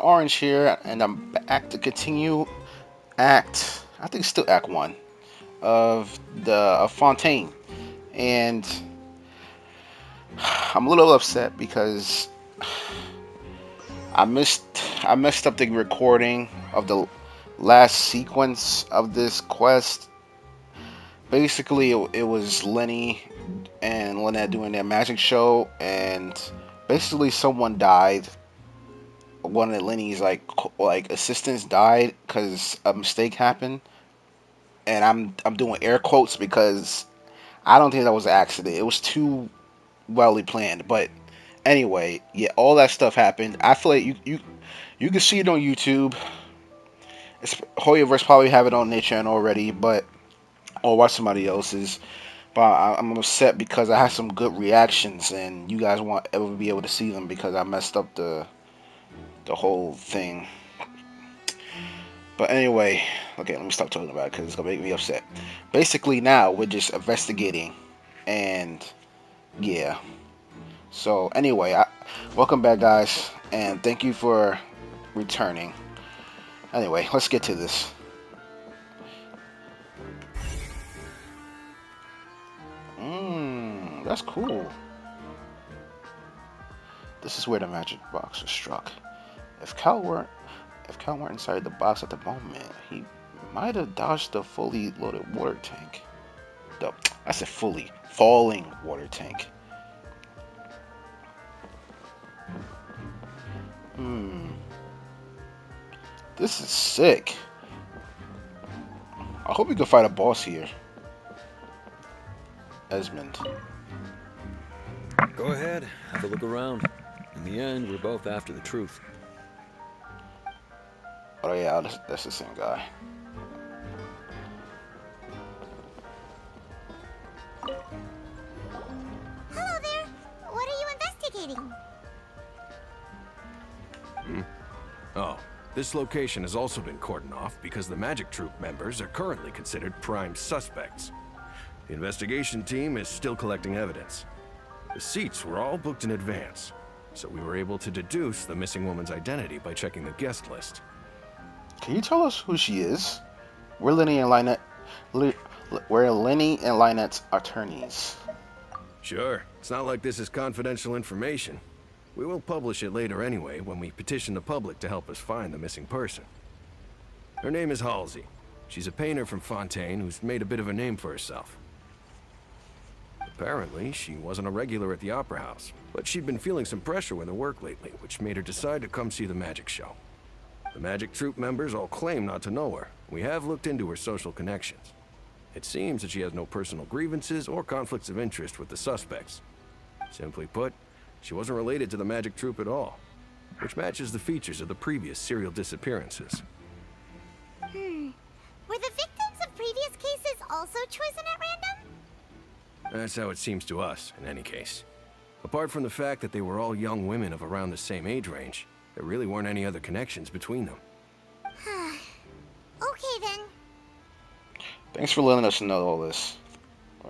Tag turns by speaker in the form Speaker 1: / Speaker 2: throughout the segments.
Speaker 1: Orange here, and I'm back to continue Act. I think it's still Act One of the of Fontaine, and I'm a little upset because I missed I messed up the recording of the last sequence of this quest. Basically, it was Lenny and Lynette doing their magic show, and basically someone died. One of Lenny's like assistants died because a mistake happened, and I'm doing air quotes because I don't think that was an accident. It was too wellly planned. But anyway, yeah, all that stuff happened. I feel like you can see it on YouTube. Hoyoverse probably have it on their channel already, but or watch somebody else's. But I'm upset because I had some good reactions, and you guys won't ever be able to see them because I messed up the whole thing. But anyway, okay, let me stop talking about it because it's gonna make me upset. Basically, now we're just investigating, and yeah. So anyway, welcome back, guys, and thank you for returning. Anyway, let's get to this. That's cool. This is where the magic box was struck. If Cal weren't inside the box at the moment, he might have dodged the fully loaded water tank. I said fully falling water tank. This is sick. I hope we can fight a boss here. Esmond.
Speaker 2: Go ahead, have a look around. In the end, we're both after the truth.
Speaker 1: Oh yeah, that's the same guy.
Speaker 3: Hello there. What are you investigating?
Speaker 4: Oh, this location has also been cordoned off because the Magic Troop members are currently considered prime suspects. The investigation team is still collecting evidence. The seats were all booked in advance, so we were able to deduce the missing woman's identity by checking the guest list.
Speaker 1: Can you tell us who she is? We're Lenny and Lynette's attorneys.
Speaker 4: Sure, it's not like this is confidential information. We will publish it later anyway when we petition the public to help us find the missing person. Her name is Halsey. She's a painter from Fontaine who's made a bit of a name for herself. Apparently, she wasn't a regular at the Opera House, but she'd been feeling some pressure with her work lately, which made her decide to come see the magic show. The Magic Troop members all claim not to know her. We have looked into her social connections. It seems that she has no personal grievances or conflicts of interest with the suspects. Simply put, she wasn't related to the Magic Troop at all, which matches the features of the previous serial disappearances.
Speaker 3: Were the victims of previous cases also chosen at random?
Speaker 4: That's how it seems to us, in any case. Apart from the fact that they were all young women of around the same age range, there really weren't any other connections between them.
Speaker 3: Okay then.
Speaker 1: Thanks for letting us know all this.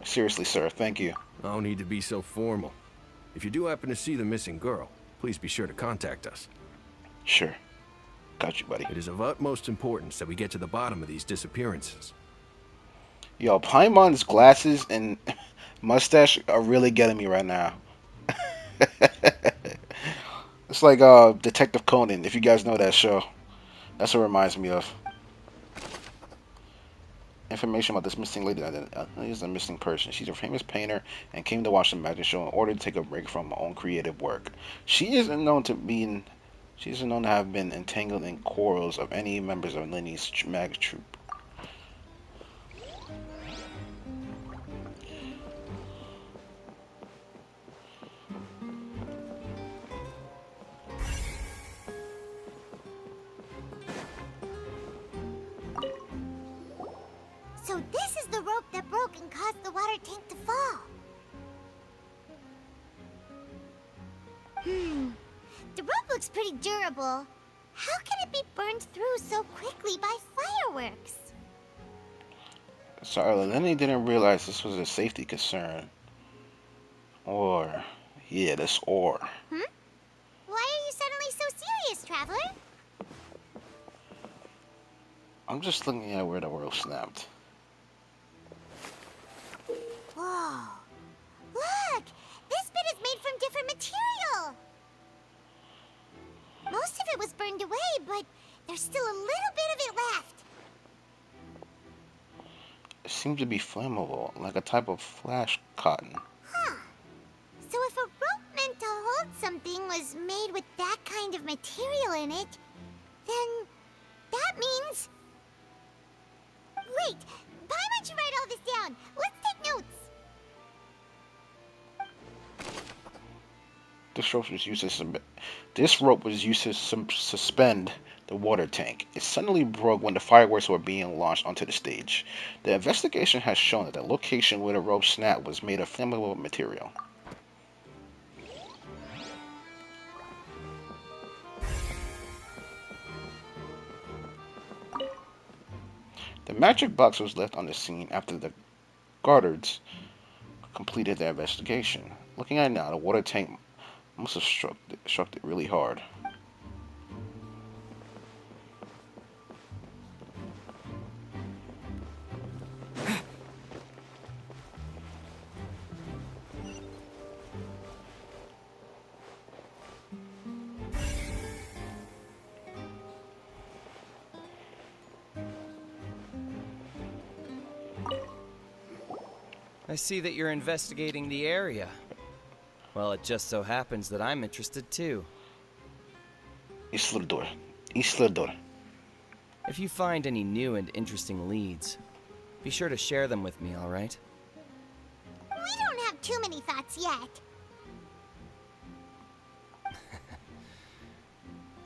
Speaker 1: Seriously, sir, thank you.
Speaker 4: No need to be so formal. If you do happen to see the missing girl, please be sure to contact us.
Speaker 1: Sure. Got you, buddy.
Speaker 4: It is of utmost importance that we get to the bottom of these disappearances.
Speaker 1: Yo, Paimon's glasses and mustache are really getting me right now. It's like Detective Conan, if you guys know that show. That's what it reminds me of. Information about this missing lady is a missing person. She's a famous painter and came to watch the magic show in order to take a break from her own creative work. She isn't known to have been entangled in quarrels of any members of Lenny's magic troupe.
Speaker 3: So this is the rope that broke and caused the water tank to fall. The rope looks pretty durable. How can it be burned through so quickly by fireworks?
Speaker 1: Sorry, Lenny didn't realize this was a safety concern.
Speaker 3: Why are you suddenly so serious, Traveler?
Speaker 1: I'm just looking at where the rope snapped.
Speaker 3: Whoa. Look! This bit is made from different material! Most of it was burned away, but there's still a little bit of it left.
Speaker 1: It seems to be flammable, like a type of flash cotton.
Speaker 3: Huh. So if a rope meant to hold something was made with that kind of material in it, then that means... Wait, why don't you write all this down? Let's take notes.
Speaker 1: This rope was used to suspend the water tank. It suddenly broke when the fireworks were being launched onto the stage. The investigation has shown that the location where the rope snapped was made of flammable material. The magic box was left on the scene after the guards completed their investigation. Looking at it now, the water tank must have struck it really hard.
Speaker 5: I see that you're investigating the area. Well, it just so happens that I'm interested too.
Speaker 1: Islador.
Speaker 5: If you find any new and interesting leads, be sure to share them with me, alright?
Speaker 3: We don't have too many thoughts yet.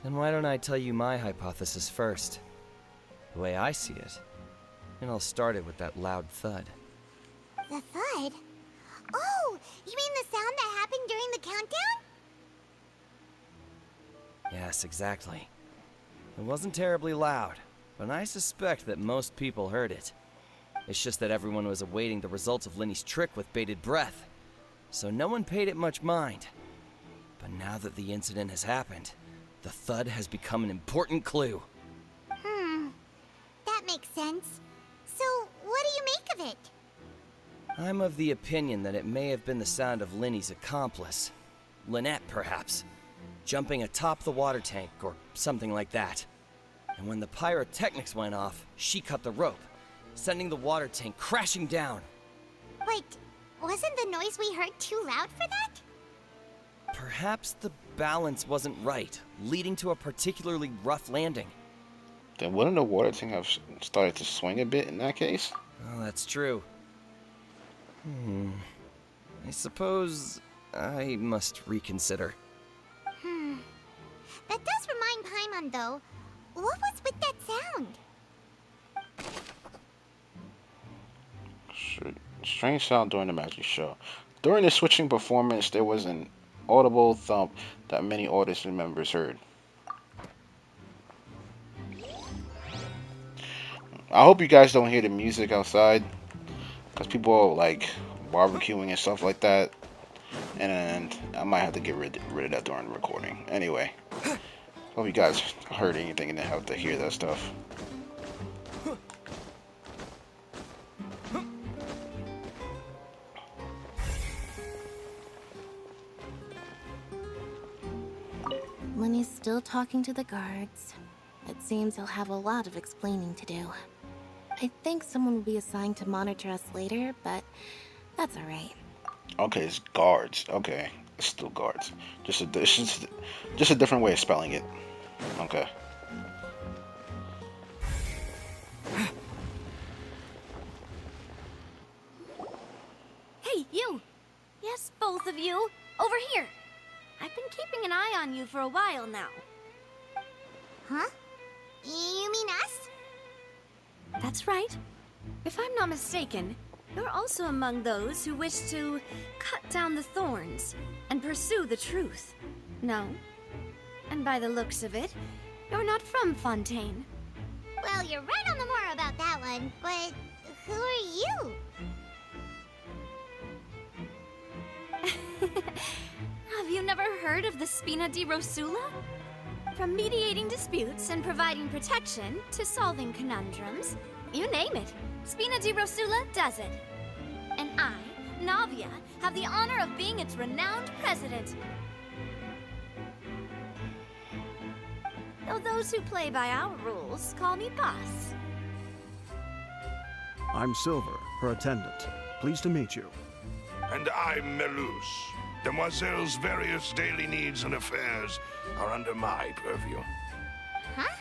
Speaker 5: Then why don't I tell you my hypothesis first? The way I see it. And I'll start it with that loud thud.
Speaker 3: The thud? Oh, you mean the sound that happened during the countdown?
Speaker 5: Yes, exactly. It wasn't terribly loud, but I suspect that most people heard it. It's just that everyone was awaiting the results of Lenny's trick with bated breath, so no one paid it much mind. But now that the incident has happened, the thud has become an important clue.
Speaker 3: That makes sense. So, what do you make of it?
Speaker 5: I'm of the opinion that it may have been the sound of Lenny's accomplice. Lynette, perhaps. Jumping atop the water tank, or something like that. And when the pyrotechnics went off, she cut the rope, sending the water tank crashing down.
Speaker 3: Wait, wasn't the noise we heard too loud for that?
Speaker 5: Perhaps the balance wasn't right, leading to a particularly rough landing.
Speaker 1: Then wouldn't the water tank have started to swing a bit in that case?
Speaker 5: Oh, that's true. I suppose I must reconsider.
Speaker 3: That does remind Paimon, though. What was with that sound?
Speaker 1: Strange sound during the magic show. During the switching performance, there was an audible thump that many audience members heard. I hope you guys don't hear the music outside, because people are like barbecuing and stuff like that, and I might have to get rid of that during the recording. Anyway, hope you guys heard anything and didn't have to hear that stuff.
Speaker 6: Lenny's still talking to the guards. It seems he'll have a lot of explaining to do. I think someone will be assigned to monitor us later, but that's alright.
Speaker 1: Okay, it's guards. Okay, it's still guards. Just a different way of spelling it. Okay.
Speaker 7: Hey, you! Yes, both of you! Over here! I've been keeping an eye on you for a while now.
Speaker 3: Huh? You mean us?
Speaker 7: That's right. If I'm not mistaken, you're also among those who wish to cut down the thorns and pursue the truth. No? And by the looks of it, you're not from Fontaine.
Speaker 3: Well, you're right on the more about that one, but who are you?
Speaker 7: Have you never heard of the Spina di Rosula? From mediating disputes and providing protection to solving conundrums, you name it, Spina di Rosula does it. And I, Navia, have the honor of being its renowned president. Though those who play by our rules call me boss.
Speaker 8: I'm Silver, her attendant. Pleased to meet you.
Speaker 9: And I'm Melus. Demoiselle's various daily needs and affairs are under my purview.
Speaker 3: Huh?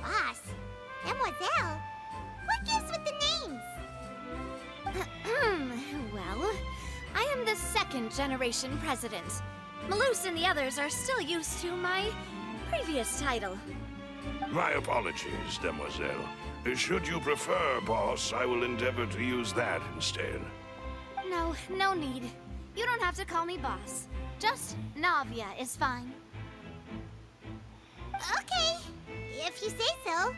Speaker 3: Boss? Mademoiselle? What gives with the names?
Speaker 7: Well, I am the second generation president. Malus and the others are still used to my previous title.
Speaker 9: My apologies, Demoiselle. Should you prefer, boss, I will endeavor to use that instead.
Speaker 7: No need. You don't have to call me boss. Just Navia is fine.
Speaker 3: Okay, if you say so.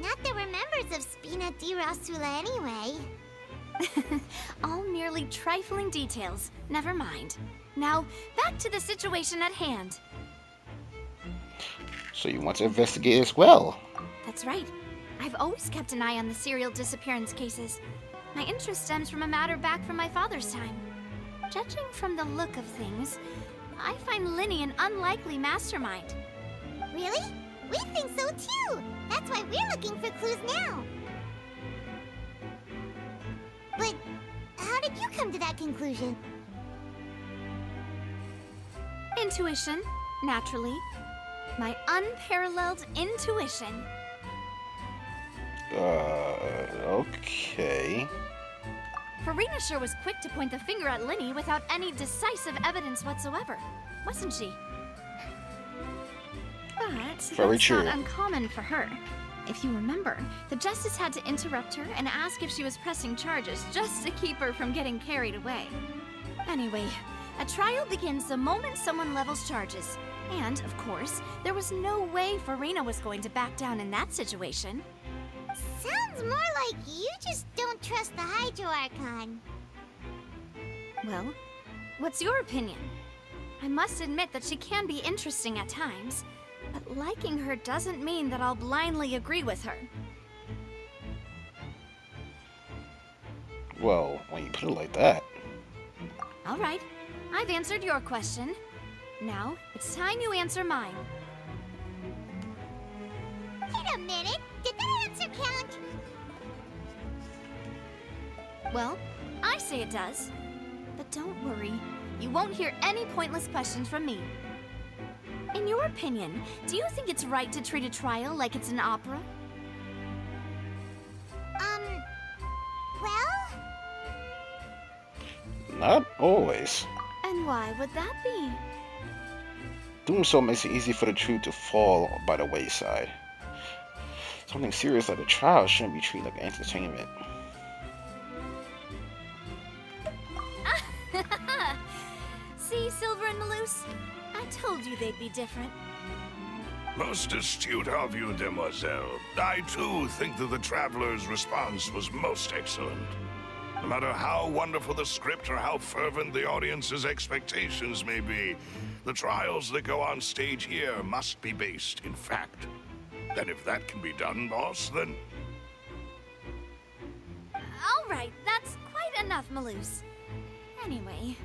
Speaker 3: Not that we're members of Spina di Rosula anyway.
Speaker 7: All merely trifling details. Never mind. Now, back to the situation at hand.
Speaker 1: So you want to investigate as well?
Speaker 7: That's right. I've always kept an eye on the serial disappearance cases. My interest stems from a matter back from my father's time. Judging from the look of things, I find Lyney an unlikely mastermind.
Speaker 3: Really? We think so too! That's why we're looking for clues now. But how did you come to that conclusion?
Speaker 7: Intuition, naturally. My unparalleled intuition.
Speaker 1: Okay.
Speaker 7: Farina sure was quick to point the finger at Lyney without any decisive evidence whatsoever, wasn't she? But
Speaker 1: Very
Speaker 7: that's
Speaker 1: true.
Speaker 7: not uncommon for her. If you remember, the Justice had to interrupt her and ask if she was pressing charges just to keep her from getting carried away. Anyway, a trial begins the moment someone levels charges. And, of course, there was no way Farina was going to back down in that situation.
Speaker 3: Sounds more like you just don't trust the Hydro Archon.
Speaker 7: Well, what's your opinion? I must admit that she can be interesting at times, but liking her doesn't mean that I'll blindly agree with her.
Speaker 1: Well, when you put it like that.
Speaker 7: All right, I've answered your question. Now, it's time you answer mine.
Speaker 3: Wait a minute, did that answer count?
Speaker 7: Well, I say it does. But don't worry, you won't hear any pointless questions from me. In your opinion, do you think it's right to treat a trial like it's an opera?
Speaker 3: Well?
Speaker 1: Not always.
Speaker 7: And why would that be?
Speaker 1: Doing so makes it easy for the truth to fall by the wayside. Something serious like a trial shouldn't be treated like entertainment.
Speaker 7: See, Silver and Malus? I told you they'd be different.
Speaker 9: Most astute of you, Demoiselle. I too think that the Traveler's response was most excellent. No matter how wonderful the script or how fervent the audience's expectations may be, the trials that go on stage here must be based in fact. And if that can be done, boss, then...
Speaker 7: All right, that's quite enough, Malus. Anyway,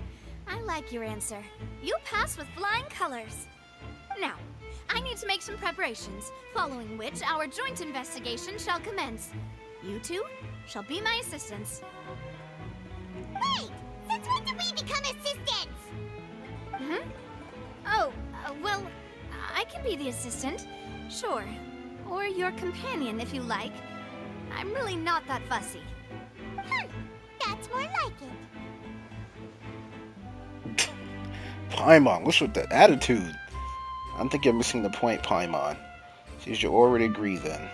Speaker 7: I like your answer. You pass with flying colors. Now, I need to make some preparations, following which our joint investigation shall commence. You two shall be my assistants.
Speaker 3: Wait! Since when did we become assistants?
Speaker 7: Oh, well, I can be the assistant, sure. Or your companion, if you like. I'm really not that fussy.
Speaker 3: That's more like it.
Speaker 1: Paimon, what's with that attitude? I think you're missing the point, Paimon. Since you already agree then.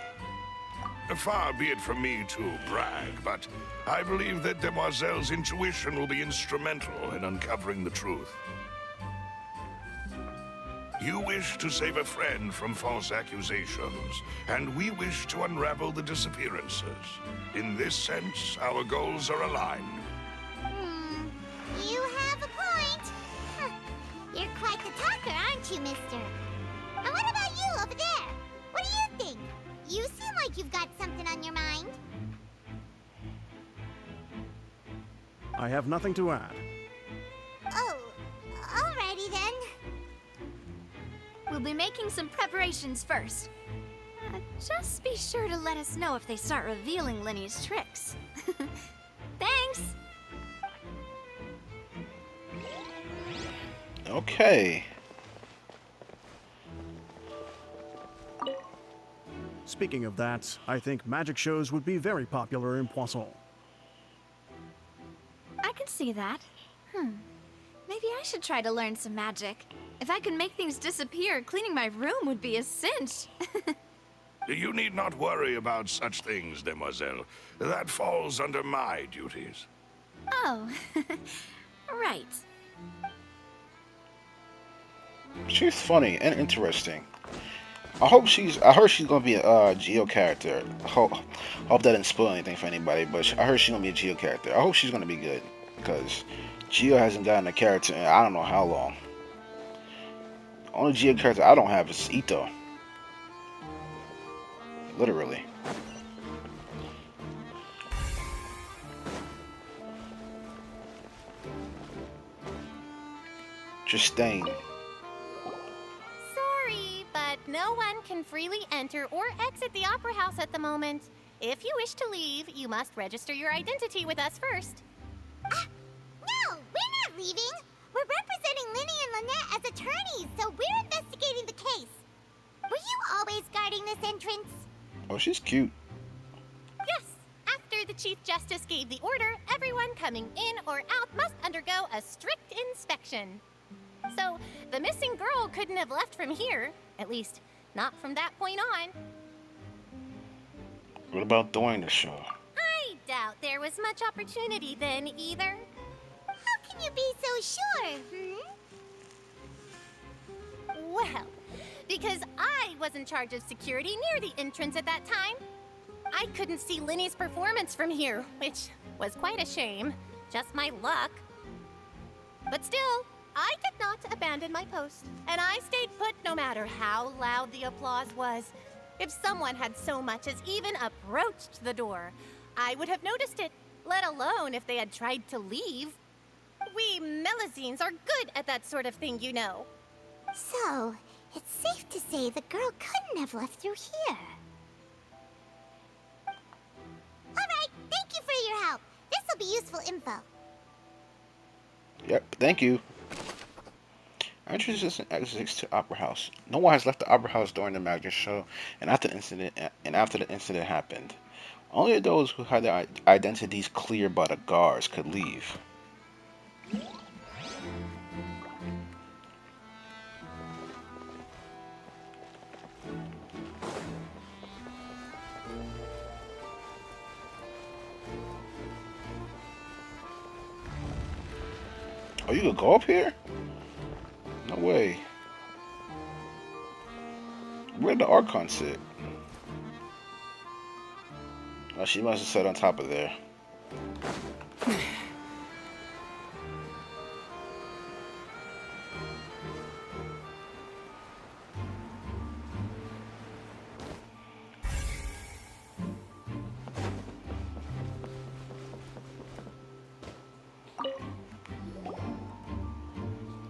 Speaker 9: Far be it from me to brag, but I believe that Demoiselle's intuition will be instrumental in uncovering the truth. You wish to save a friend from false accusations, and we wish to unravel the disappearances. In this sense, our goals are aligned.
Speaker 3: You have a point. You're quite the talker, aren't you, mister? And what about What do you think? You seem like you've got something on your mind.
Speaker 8: I have nothing to add.
Speaker 3: Oh, alrighty then.
Speaker 7: We'll be making some preparations first. Just be sure to let us know if they start revealing Linny's tricks. Thanks!
Speaker 1: Okay.
Speaker 8: Speaking of that, I think magic shows would be very popular in Poisson.
Speaker 7: I can see that. Maybe I should try to learn some magic. If I could make things disappear, cleaning my room would be a cinch.
Speaker 9: You need not worry about such things, demoiselle. That falls under my duties.
Speaker 7: Oh, right.
Speaker 1: She's funny and interesting. I heard she's gonna be a Geo character. Hope that didn't spoil anything for anybody, but I heard she's gonna be a Geo character. I hope she's gonna be good because Geo hasn't gotten a character in I don't know how long. The only Geo character I don't have is Ito. Literally. Justine.
Speaker 10: Sorry, but no one can freely enter or exit the Opera House at the moment. If you wish to leave, you must register your identity with us first.
Speaker 3: No, we're not leaving. We're representing Linny and Lynette as attorneys, so we're investigating the case. Were you always guarding this entrance?
Speaker 1: Oh, she's cute.
Speaker 10: Yes, after the Chief Justice gave the order, everyone coming in or out must undergo a strict inspection. So, the missing girl couldn't have left from here, at least not from that point on.
Speaker 1: What about during the show?
Speaker 10: I doubt there was much opportunity then either.
Speaker 3: How can you be so sure,
Speaker 10: Well, because I was in charge of security near the entrance at that time. I couldn't see Linny's performance from here, which was quite a shame. Just my luck. But still, I did not abandon my post, and I stayed put no matter how loud the applause was. If someone had so much as even approached the door, I would have noticed it, let alone if they had tried to leave. We Melazines are good at that sort of thing, you know.
Speaker 3: So, it's safe to say the girl couldn't have left through here. Alright, thank you for your help. This'll be useful info.
Speaker 1: Yep, thank you. Entrances and exits to Opera House. No one has left the Opera House during the magic show, and after the incident happened. Only those who had their identities cleared by the guards could leave. Oh, you could go up here? No way. Where'd the Archon sit? Oh, she must have sat on top of there.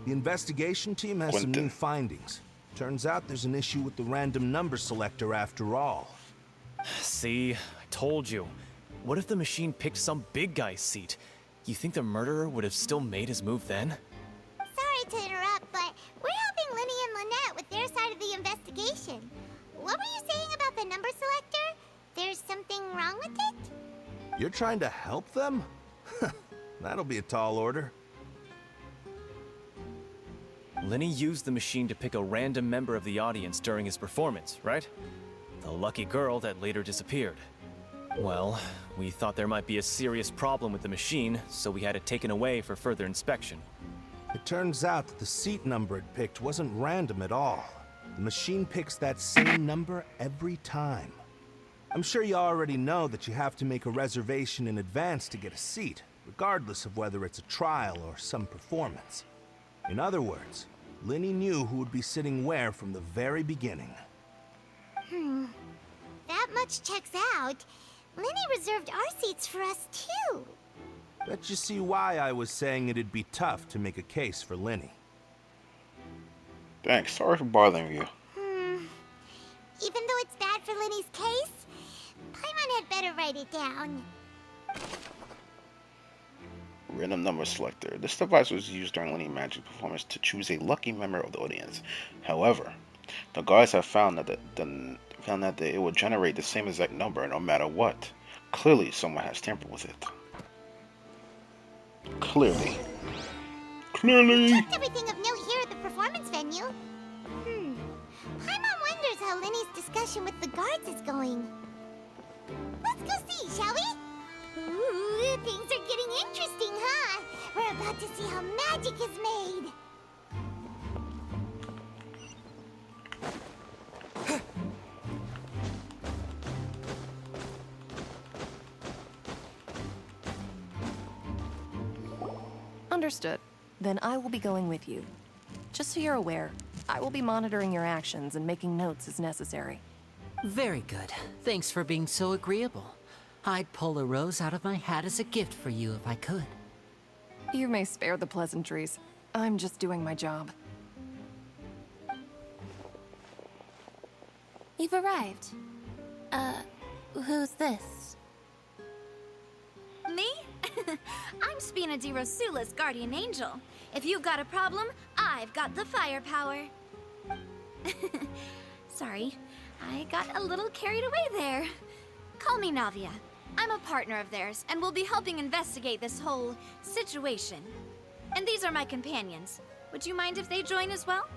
Speaker 11: The investigation team has some new findings. Turns out there's an issue with the random number selector after all.
Speaker 12: See, I told you. What if the machine picked some big guy's seat? You think the murderer would have still made his move then?
Speaker 3: Sorry to interrupt, but we're helping Linny and Lynette with their side of the investigation. What were you saying about the number selector? There's something wrong with it?
Speaker 11: You're trying to help them? That'll be a tall order.
Speaker 12: Linny used the machine to pick a random member of the audience during his performance, right? The lucky girl that later disappeared. Well, we thought there might be a serious problem with the machine, so we had it taken away for further inspection.
Speaker 11: It turns out that the seat number it picked wasn't random at all. The machine picks that same number every time. I'm sure you already know that you have to make a reservation in advance to get a seat, regardless of whether it's a trial or some performance. In other words, Linny knew who would be sitting where from the very beginning.
Speaker 3: That much checks out. Lenny reserved our seats for us, too.
Speaker 11: Bet you see why I was saying it'd be tough to make a case for Lenny.
Speaker 1: Thanks. Sorry for bothering you.
Speaker 3: Even though it's bad for Lenny's case, Paimon had better write it down.
Speaker 1: Random number selector. This device was used during Lenny Magic performance to choose a lucky member of the audience. However, the guards have found that it will generate the same exact number no matter what. Clearly, someone has tampered with it. Clearly.
Speaker 3: We checked everything of note here at the performance venue. Paimon wonders how Lenny's discussion with the guards is going. Let's go see, shall we? Ooh, things are getting interesting, huh? We're about to see how magic is made.
Speaker 13: Understood. Then I will be going with you. Just so you're aware, I will be monitoring your actions and making notes as necessary.
Speaker 14: Very good. Thanks for being so agreeable. I'd pull a rose out of my hat as a gift for you if I could.
Speaker 13: You may spare the pleasantries. I'm just doing my job.
Speaker 6: You've arrived. Who's this?
Speaker 7: Me? I'm Spina di Rosula's guardian angel. If you've got a problem, I've got the firepower. Sorry, I got a little carried away there. Call me Navia. I'm a partner of theirs, and we'll be helping investigate this whole situation. And these are my companions. Would you mind if they join as well?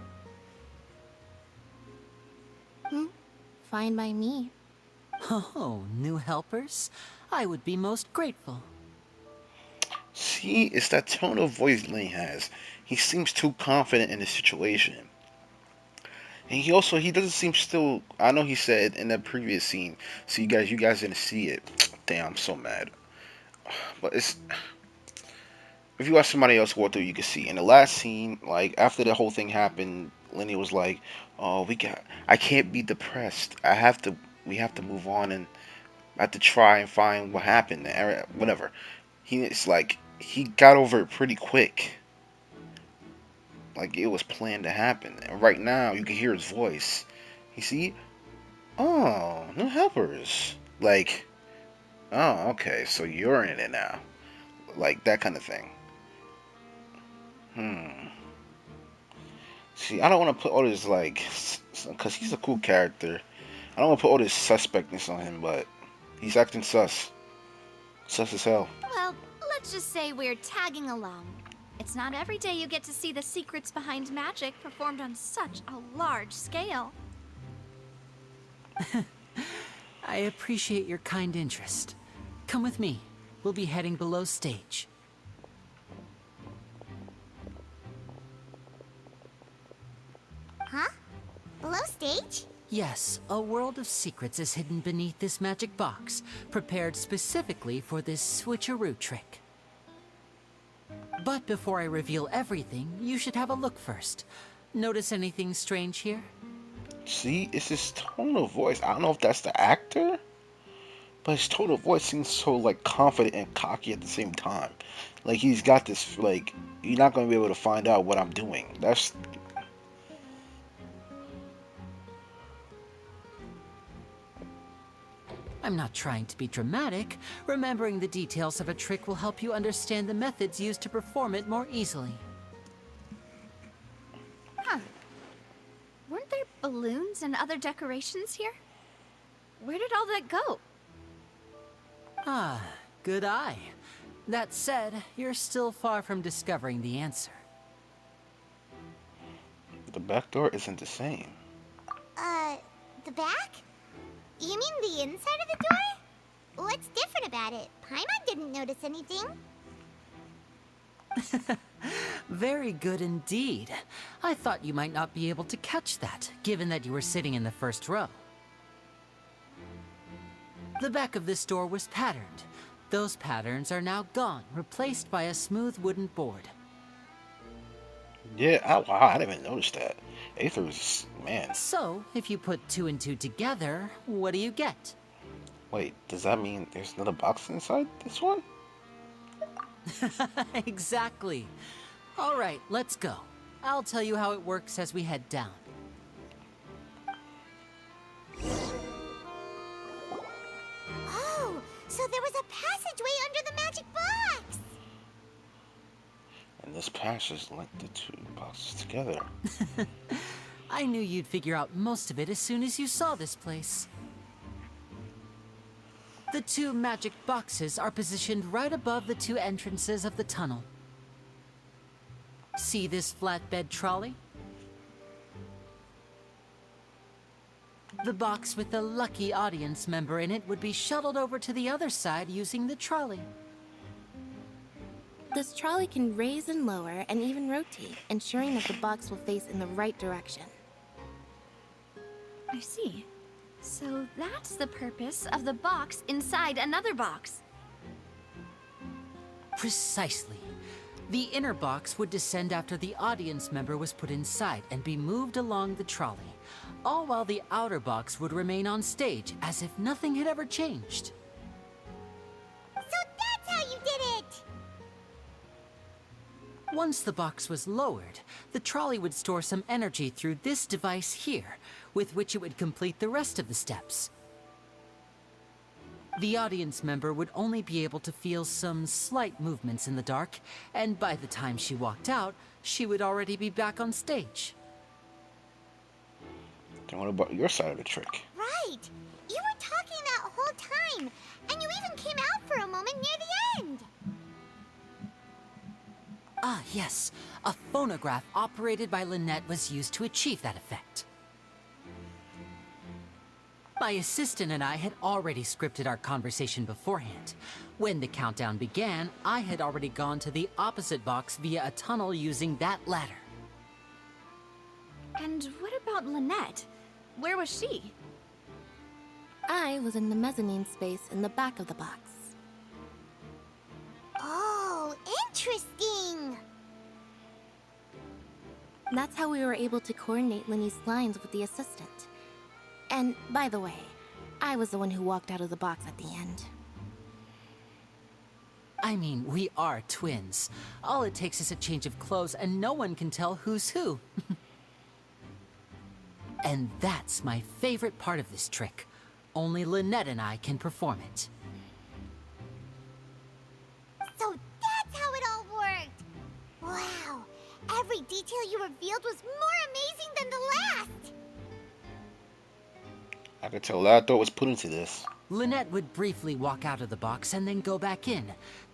Speaker 6: Fine by me.
Speaker 14: Oh, new helpers? I would be most grateful.
Speaker 1: See, it's that tone of voice Lenny has. He seems too confident in the situation. And he doesn't seem still. I know he said in the previous scene. So you guys didn't see it. Damn, I'm so mad. But if you watch somebody else go through, you can see. In the last scene, like after the whole thing happened, Lenny was like, "Oh, I can't be depressed. We have to move on, and I have to try and find what happened. Whatever." It's like he got over it pretty quick. Like it was planned to happen. And right now, you can hear his voice. You see? Oh, no helpers. Like, oh, okay, so you're in it now. Like that kind of thing. See, I don't want to put all this, like, because he's a cool character. I don't want to put all this suspectness on him, but he's acting sus. Sus as hell.
Speaker 7: Well, let's just say we're tagging along. It's not every day you get to see the secrets behind magic performed on such a large scale.
Speaker 14: I appreciate your kind interest. Come with me. We'll be heading below stage.
Speaker 3: Huh? Below stage?
Speaker 14: Yes, a world of secrets is hidden beneath this magic box, prepared specifically for this switcheroo trick. But before I reveal everything, you should have a look first. Notice anything strange here?
Speaker 1: See, it's his tone of voice. I don't know if that's the actor, but his tone of voice seems so, like, confident and cocky at the same time. Like, he's got this, like, you're not going to be able to find out what I'm doing. That's...
Speaker 14: I'm not trying to be dramatic. Remembering the details of a trick will help you understand the methods used to perform it more easily.
Speaker 7: Huh. Weren't there balloons and other decorations here? Where did all that go?
Speaker 14: Ah, good eye. That said, you're still far from discovering the answer.
Speaker 1: The back door isn't the same.
Speaker 3: The back? You mean the inside of the door? What's different about it? Paimon didn't notice anything.
Speaker 14: Very good indeed. I thought you might not be able to catch that, given that you were sitting in the first row. The back of this door was patterned. Those patterns are now gone, replaced by a smooth wooden board.
Speaker 1: Yeah, wow, I didn't even notice that. Aether's, man.
Speaker 14: So, if you put two and two together, what do you get?
Speaker 1: Wait, does that mean there's another box inside this one?
Speaker 14: Exactly. All right, let's go. I'll tell you how it works as we head down.
Speaker 3: Oh, so there was a passageway under the magic box!
Speaker 1: And this passage linked the two boxes together.
Speaker 14: I knew you'd figure out most of it as soon as you saw this place. The two magic boxes are positioned right above the two entrances of the tunnel. See this flatbed trolley? The box with the lucky audience member in it would be shuttled over to the other side using the trolley.
Speaker 6: This trolley can raise and lower and even rotate, ensuring that the box will face in the right direction.
Speaker 7: I see. So that's the purpose of the box inside another box.
Speaker 14: Precisely. The inner box would descend after the audience member was put inside and be moved along the trolley, all while the outer box would remain on stage as if nothing had ever changed.
Speaker 3: So that's how you did it!
Speaker 14: Once the box was lowered, the trolley would store some energy through this device here, with which it would complete the rest of the steps. The audience member would only be able to feel some slight movements in the dark, and by the time she walked out, she would already be back on stage.
Speaker 1: Then what about your side of the trick?
Speaker 3: Right! You were talking that whole time, and you even came out for a moment near the end!
Speaker 14: Ah, yes. A phonograph operated by Lynette was used to achieve that effect. My assistant and I had already scripted our conversation beforehand. When the countdown began, I had already gone to the opposite box via a tunnel using that ladder.
Speaker 7: And what about Lynette? Where was she?
Speaker 6: I was in the mezzanine space in the back of the box.
Speaker 3: Oh, interesting!
Speaker 6: That's how we were able to coordinate Linny's lines with the assistant. And, by the way, I was the one who walked out of the box at the end.
Speaker 14: I mean, we are twins. All it takes is a change of clothes and no one can tell who's who. And that's my favorite part of this trick. Only Lynette and I can perform it.
Speaker 3: So that's how it all worked! Wow! Every detail you revealed was more amazing than the last!
Speaker 1: I could tell a lot of thought was put into this.
Speaker 14: Lynette would briefly walk out of the box and then go back in,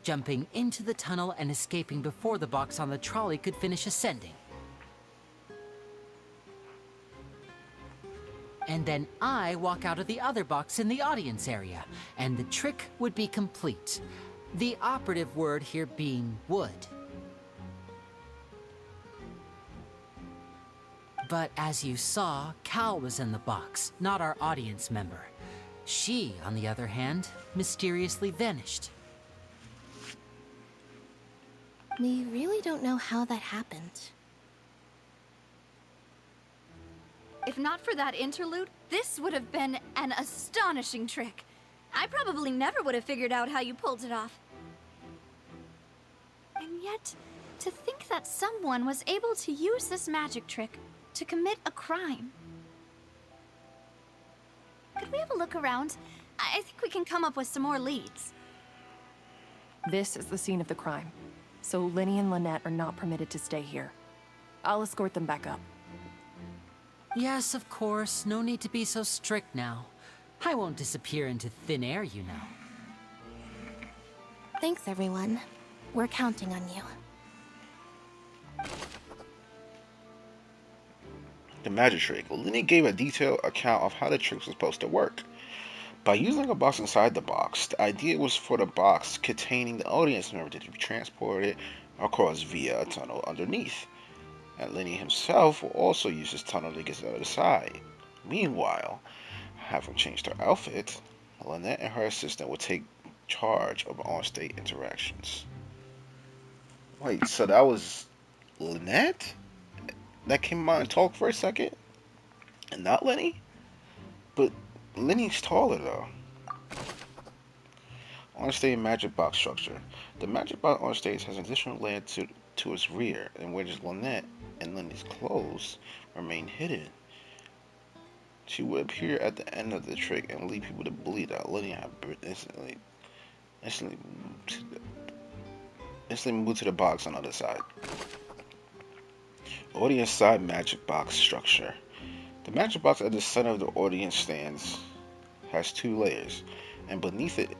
Speaker 14: jumping into the tunnel and escaping before the box on the trolley could finish ascending. And then I walk out of the other box in the audience area, and the trick would be complete. The operative word here being would. But as you saw, Cal was in the box, not our audience member. She, on the other hand, mysteriously vanished.
Speaker 6: We really don't know how that happened.
Speaker 7: If not for that interlude, this would have been an astonishing trick. I probably never would have figured out how you pulled it off. And yet, to think that someone was able to use this magic trick to commit a crime. Could we have a look around? I think we can come up with some more leads.
Speaker 13: This is the scene of the crime, so Linny and Lynette are not permitted to stay here. I'll escort them back up.
Speaker 14: Yes, of course. No need to be so strict now. I won't disappear into thin air, you know.
Speaker 6: Thanks, everyone. We're counting on you.
Speaker 1: The magic trick. Lenny gave a detailed account of how the trick was supposed to work. By using a box inside the box, the idea was for the box containing the audience member to be transported across via a tunnel underneath. And Lenny himself will also use his tunnel to get to the other side. Meanwhile, having changed her outfit, Lynette and her assistant will take charge of on-stage interactions. Wait, so that was Lynette that came out and talked for a second, and not Lenny. But Lenny's taller though. On-stage magic box structure. The magic box on stage has an additional layer to its rear, in which Lynette and Lenny's clothes remain hidden. She would appear at the end of the trick and lead people to believe that Lenny had instantly moved to the box on the other side. Audience side magic box structure. The magic box at the center of the audience stands has 2 layers, and beneath it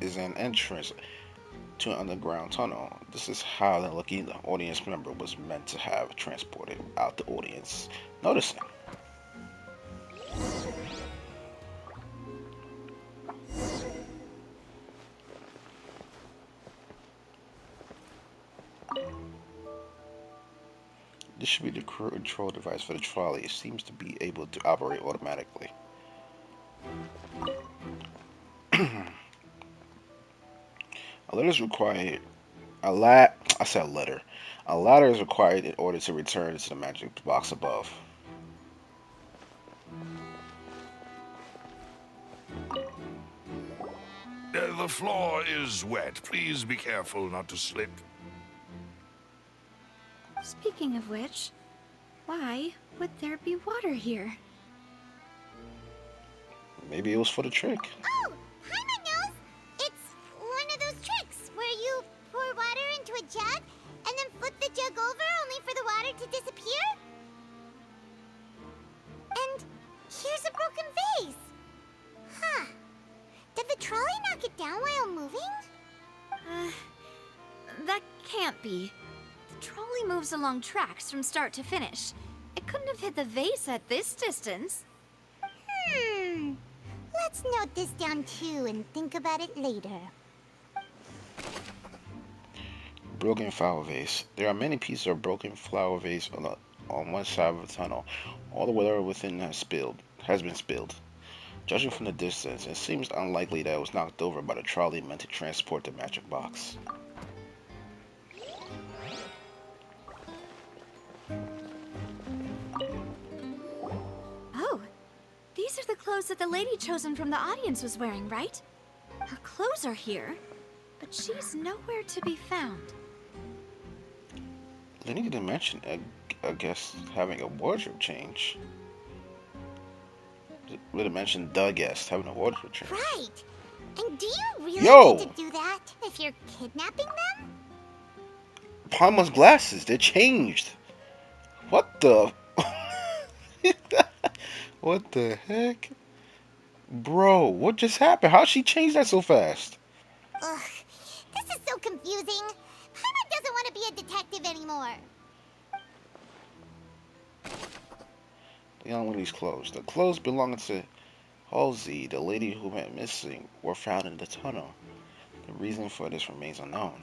Speaker 1: is an entrance to an underground tunnel. This is how the lucky audience member was meant to have transported out the audience. Noticing. This should be the control device for the trolley. It seems to be able to operate automatically. A letter is required. A ladder is required in order to return to the magic box above.
Speaker 9: The floor is wet. Please be careful not to slip.
Speaker 7: Speaking of which, why would there be water here?
Speaker 1: Maybe it was for the trick.
Speaker 3: Oh, Paimon knows! It's one of those tricks where you pour water into a jug and then flip the jug over only for the water to disappear. And here's a broken vase. Huh. Did the trolley knock it down while moving?
Speaker 7: That can't be. The trolley moves along tracks from start to finish. It couldn't have hit the vase at this distance.
Speaker 3: Let's note this down too and think about it later.
Speaker 1: Broken flower vase. There are many pieces of broken flower vase on one side of the tunnel. All the water within has been spilled. Judging from the distance, it seems unlikely that it was knocked over by the trolley meant to transport the magic box.
Speaker 7: Oh, these are the clothes that the lady chosen from the audience was wearing, right? Her clothes are here, but she's nowhere to be found.
Speaker 1: Lenny didn't mention, I guess, having a wardrobe change. Would have mentioned the guest having a wardrobe change.
Speaker 3: Right. And do you really
Speaker 1: Yo!
Speaker 3: need to do that if you're kidnapping them?
Speaker 1: Paimon's glasses, they're changed. What the? What the heck? Bro, what just happened? How'd she change that so fast?
Speaker 3: Ugh, this is so confusing. Paimon doesn't want to be a detective anymore.
Speaker 1: The young lady's clothes. The clothes belonging to Halsey, the lady who went missing, were found in the tunnel. The reason for this remains unknown.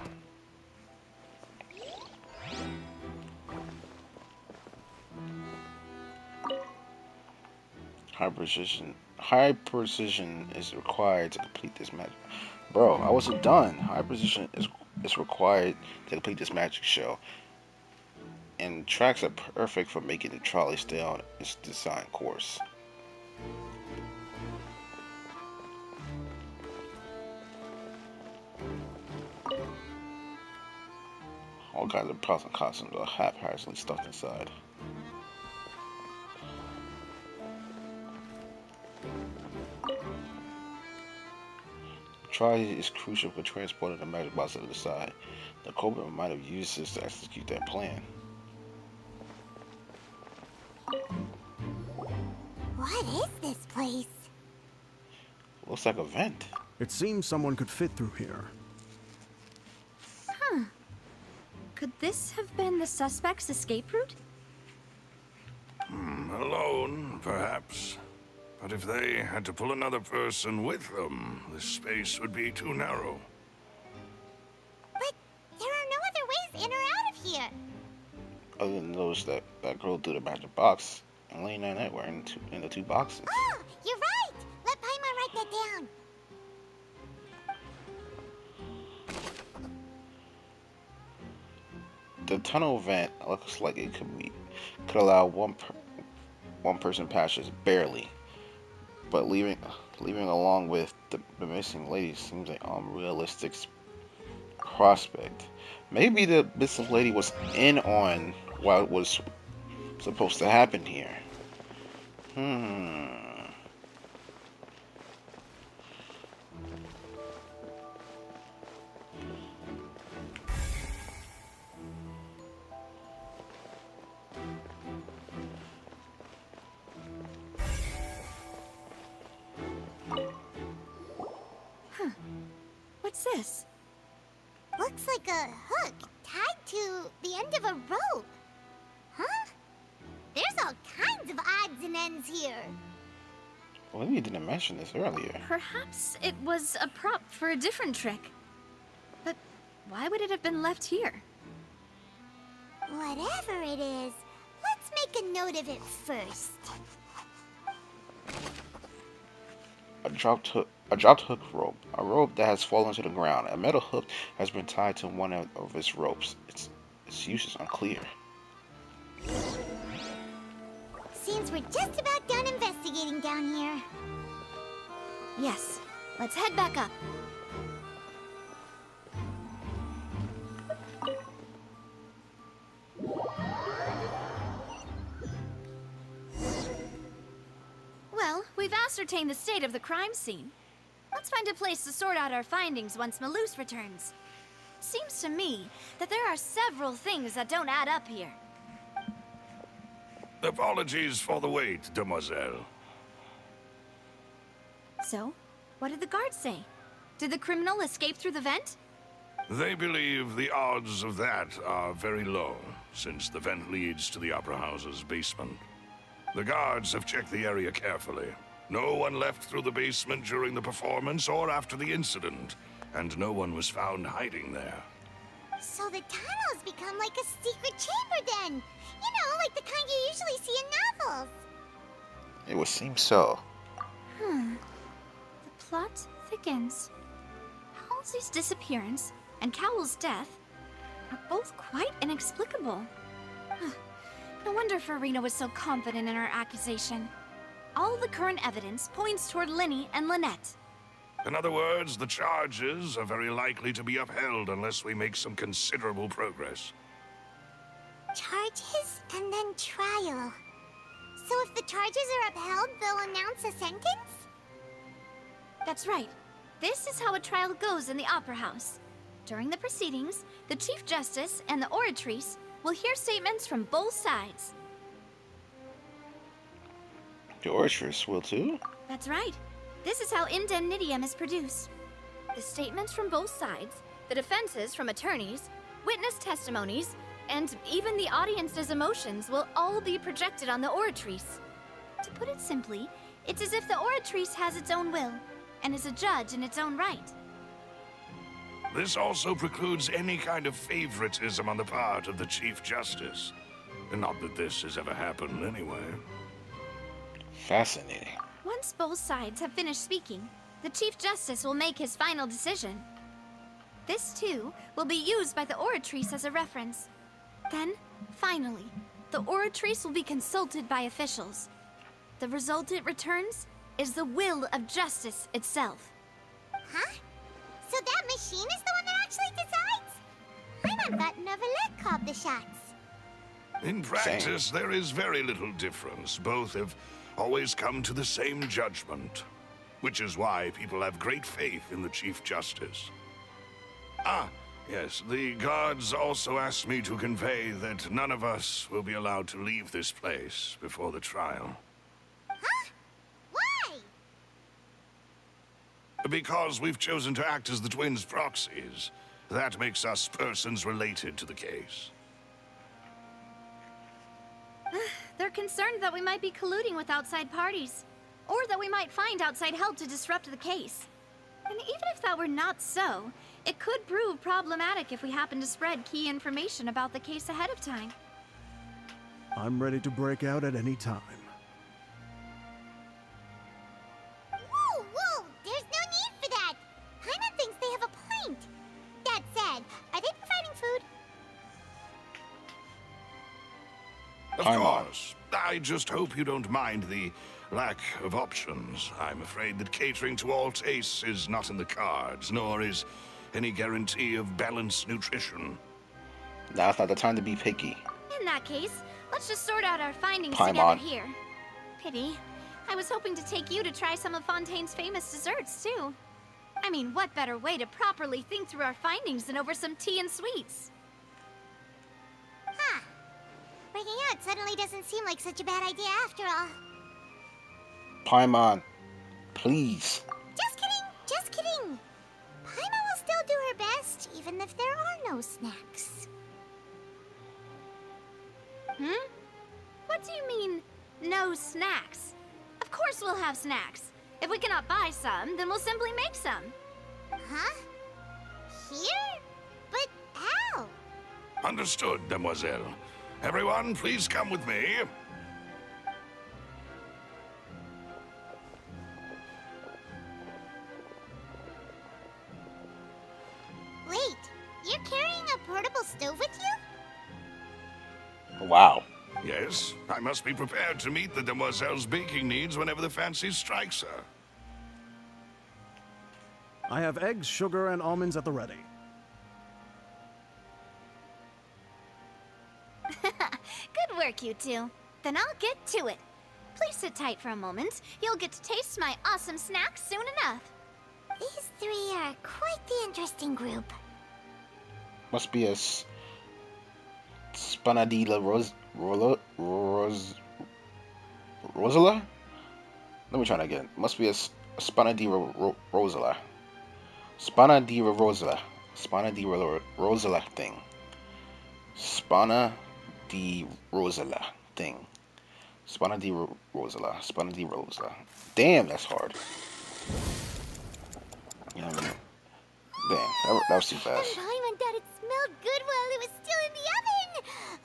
Speaker 1: High precision is required to complete this magic. Bro, I wasn't done. High precision is required to complete this magic show. And tracks are perfect for making the trolley stay on its designed course. All kinds of props and costumes are haphazardly stuffed inside. The trolley is crucial for transporting the magic box to the side. The culprit might have used this to execute their plan.
Speaker 3: What is this place?
Speaker 1: Looks like a vent.
Speaker 8: It seems someone could fit through here.
Speaker 7: Huh. Could this have been the suspect's escape route?
Speaker 9: Alone, perhaps. But if they had to pull another person with them, the space would be too narrow.
Speaker 3: But there are no other ways in or out of here.
Speaker 1: Other than those that go through the magic box, and Lane and Annette were in the two boxes.
Speaker 3: Oh, you're right! Let Paimon write that down.
Speaker 1: The tunnel vent looks like it could allow one person passage barely, but leaving along with the missing lady seems an unrealistic prospect. Maybe the missing lady was in on what was supposed to happen here.
Speaker 7: What's this?
Speaker 3: Looks like a hook tied to the end of a rope. Huh? There's all kinds of odds and ends here.
Speaker 1: Well, you didn't mention this earlier.
Speaker 7: Perhaps it was a prop for a different trick. But why would it have been left here?
Speaker 3: Whatever it is, let's make a note of it first.
Speaker 1: A dropped hook rope. A rope that has fallen to the ground. A metal hook has been tied to one of its ropes. Its use is unclear.
Speaker 3: Seems we're just about done investigating down here.
Speaker 7: Yes, let's head back up. Well, we've ascertained the state of the crime scene. Let's find a place to sort out our findings once Malus returns. Seems to me that there are several things that don't add up here.
Speaker 9: Apologies for the wait, demoiselle.
Speaker 7: So, what did the guards say? Did the criminal escape through the vent?
Speaker 9: They believe the odds of that are very low, since the vent leads to the Opera House's basement. The guards have checked the area carefully. No one left through the basement during the performance or after the incident, and no one was found hiding there.
Speaker 3: So the tunnel's become like a secret chamber then. You know, like the kind you usually see in novels.
Speaker 1: It would seem so.
Speaker 7: The plot thickens. Halsey's disappearance and Cowell's death are both quite inexplicable. No wonder Farina was so confident in her accusation. All the current evidence points toward Linny and Lynette.
Speaker 9: In other words, the charges are very likely to be upheld unless we make some considerable progress.
Speaker 3: Charges and then trial. So if the charges are upheld, they'll announce a sentence?
Speaker 7: That's right. This is how a trial goes in the Opera House. During the proceedings, the Chief Justice and the Oratrice will hear statements from both sides.
Speaker 1: The Oratrice will too?
Speaker 7: That's right. This is how indemnitium is produced. The statements from both sides, the defenses from attorneys, witness testimonies, and even the audience's emotions will all be projected on the Oratrice. To put it simply, it's as if the Oratrice has its own will, and is a judge in its own right.
Speaker 9: This also precludes any kind of favoritism on the part of the Chief Justice. Not that this has ever happened anyway.
Speaker 1: Fascinating.
Speaker 7: Once both sides have finished speaking, the Chief Justice will make his final decision. This, too, will be used by the Oratrice as a reference. Then, finally, the Oratrice will be consulted by officials. The result it returns is the will of justice itself.
Speaker 3: Huh? So that machine is the one that actually decides? I'm unbuttoned over leg called the shots.
Speaker 9: In practice, there is very little difference. Both have always come to the same judgment, which is why people have great faith in the Chief Justice. Ah, yes, the guards also asked me to convey that none of us will be allowed to leave this place before the trial.
Speaker 3: Huh? Why?
Speaker 9: Because we've chosen to act as the twins' proxies. That makes us persons related to the case.
Speaker 7: They're concerned that we might be colluding with outside parties, or that we might find outside help to disrupt the case. And even if that were not so, it could prove problematic if we happen to spread key information about the case ahead of time.
Speaker 8: I'm ready to break out at any time.
Speaker 3: Whoa! There's no need for that! Paimon thinks they have a point. That said, are they providing food?
Speaker 9: Of
Speaker 1: Paimon.
Speaker 9: course. I just hope you don't mind the lack of options. I'm afraid that catering to all tastes is not in the cards, nor is any guarantee of balanced nutrition.
Speaker 1: Now's not the time to be picky.
Speaker 7: In that case, let's just sort out our findings
Speaker 1: Paimon.
Speaker 7: together here. Pity. I was hoping to take you to try some of Fontaine's famous desserts, too. I mean, what better way to properly think through our findings than over some tea and sweets?
Speaker 3: Huh. Breaking out suddenly doesn't seem like such a bad idea after all.
Speaker 1: Paimon, please.
Speaker 3: Just kidding, just kidding. Paimon will still do her best, even if there are no snacks.
Speaker 7: Hmm? What do you mean, no snacks? Of course we'll have snacks. If we cannot buy some, then we'll simply make some.
Speaker 3: Huh? Here? But how?
Speaker 9: Understood, demoiselle. Everyone, please come with me.
Speaker 3: Wait, you're carrying a portable stove with you?
Speaker 1: Wow.
Speaker 9: Yes, I must be prepared to meet the demoiselle's baking needs whenever the fancy strikes her.
Speaker 8: I have eggs, sugar, and almonds at the ready.
Speaker 7: Good work, you two. Then I'll get to it. Please sit tight for a moment. You'll get to taste my awesome snacks soon enough.
Speaker 3: These three are quite the interesting group.
Speaker 1: Must be a Spanadilla Rosala? Let me try that again. Must be a Spanadilla Rosala. Spanadilla Rosala. Spanadilla Rosala thing. Spana di Rosala thing. Spana di Rosala. Spana di Rosala. Damn, that's hard. Yeah, I mean, damn, that was too fast.
Speaker 3: Paimon thought it smelled good while it was still in the oven.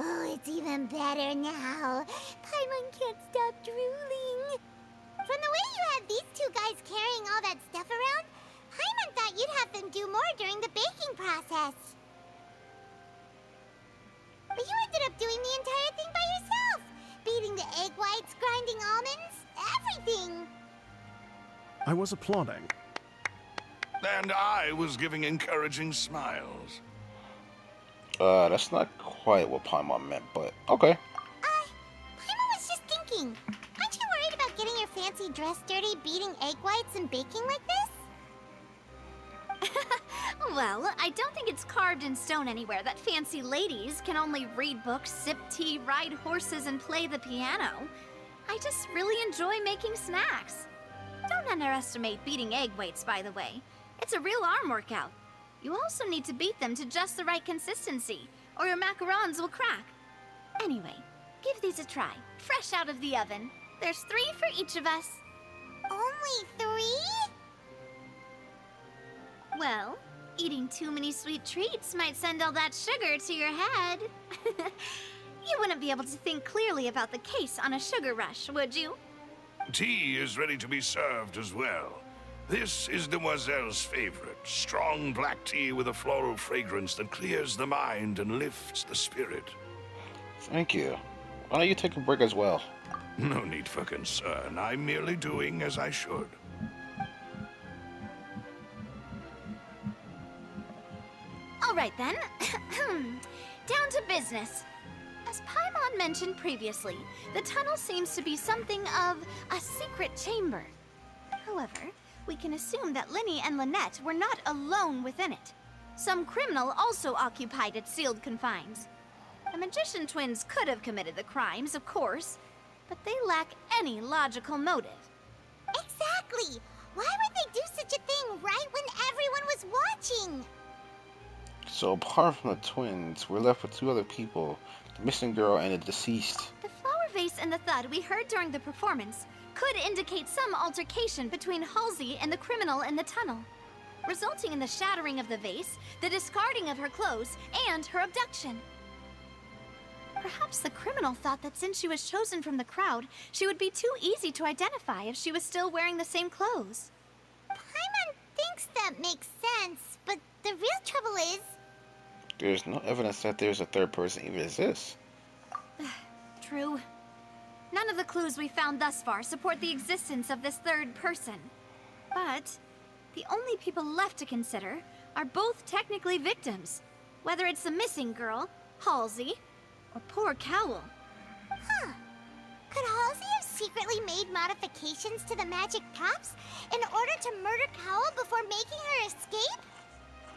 Speaker 3: Oh, it's even better now. Paimon can't stop drooling. From the way you had these two guys carrying all that stuff around, Paimon thought you'd have them do more during the baking process. But you ended up doing the entire thing by yourself. Beating the egg whites, grinding almonds, everything.
Speaker 8: I was applauding.
Speaker 9: And I was giving encouraging smiles.
Speaker 1: That's not quite what Paimon meant, but okay.
Speaker 3: Paimon was just thinking. Aren't you worried about getting your fancy dress dirty beating egg whites and baking like this?
Speaker 7: Well, I don't think it's carved in stone anywhere that fancy ladies can only read books, sip tea, ride horses, and play the piano. I just really enjoy making snacks. Don't underestimate beating egg whites, by the way. It's a real arm workout. You also need to beat them to just the right consistency, or your macarons will crack. Anyway, give these a try, fresh out of the oven. There's 3 for each of us.
Speaker 3: Only 3?
Speaker 7: Well, eating too many sweet treats might send all that sugar to your head. You wouldn't be able to think clearly about the case on a sugar rush, would you?
Speaker 9: Tea is ready to be served as well. This is Demoiselle's favorite, strong black tea with a floral fragrance that clears the mind and lifts the spirit.
Speaker 1: Thank you. Why don't you take a break as well?
Speaker 9: No need for concern. I'm merely doing as I should.
Speaker 7: All right then. Down to business. As Paimon mentioned previously, the tunnel seems to be something of a secret chamber. However, we can assume that Linny and Lynette were not alone within it. Some criminal also occupied its sealed confines. The magician twins could have committed the crimes, of course, but they lack any logical motive.
Speaker 3: Exactly! Why would they do such a thing right when everyone was watching?
Speaker 1: So apart from the twins, we're left with 2 other people, the missing girl and the deceased.
Speaker 7: The flower vase and the thud we heard during the performance could indicate some altercation between Halsey and the criminal in the tunnel, resulting in the shattering of the vase, the discarding of her clothes, and her abduction. Perhaps the criminal thought that since she was chosen from the crowd, she would be too easy to identify if she was still wearing the same clothes.
Speaker 3: Paimon thinks that makes sense, but the real trouble is...
Speaker 1: There's no evidence that there's a third person even exists.
Speaker 7: true. None of the clues we found thus far support the existence of this third person. But the only people left to consider are both technically victims, whether it's the missing girl, Halsey, or poor Cowl.
Speaker 3: Huh. Could Halsey have secretly made modifications to the magic props in order to murder Cowl before making her escape?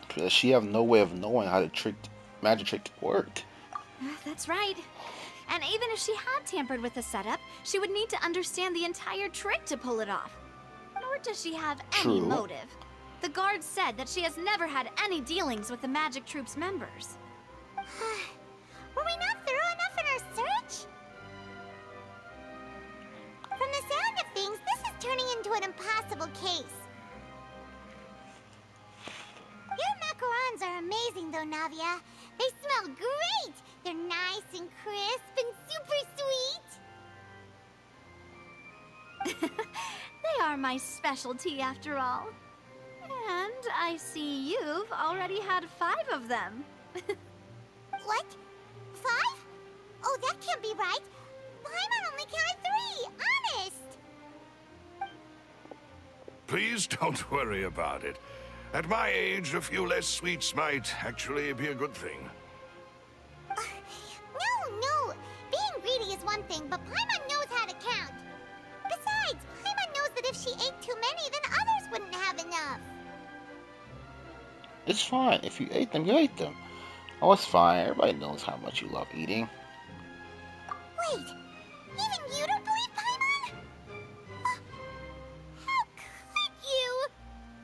Speaker 1: Because she have no way of knowing how the magic trick worked.
Speaker 7: That's right. And even if she had tampered with the setup, she would need to understand the entire trick to pull it off. Nor does she have any
Speaker 1: True.
Speaker 7: motive. The guard said that she has never had any dealings with the magic troop's members.
Speaker 3: Were we not thorough enough in our search? From the sound of things, this is turning into an impossible case. Your macarons are amazing, though, Navia. They smell great! They're nice and crisp and super sweet!
Speaker 7: They are my specialty, after all. And I see you've already had 5 of them.
Speaker 3: What? 5? Oh, that can't be right. Paimon only counted 3, honest!
Speaker 9: Please don't worry about it. At my age, a few less sweets might actually be a good thing.
Speaker 3: No. Being greedy is one thing, but Paimon knows how to count. Besides, Paimon knows that if she ate too many, then others wouldn't have enough.
Speaker 1: It's fine. If you ate them, you ate them. Oh, it's fine. Everybody knows how much you love eating.
Speaker 3: Wait, even you don't believe Paimon? How could you?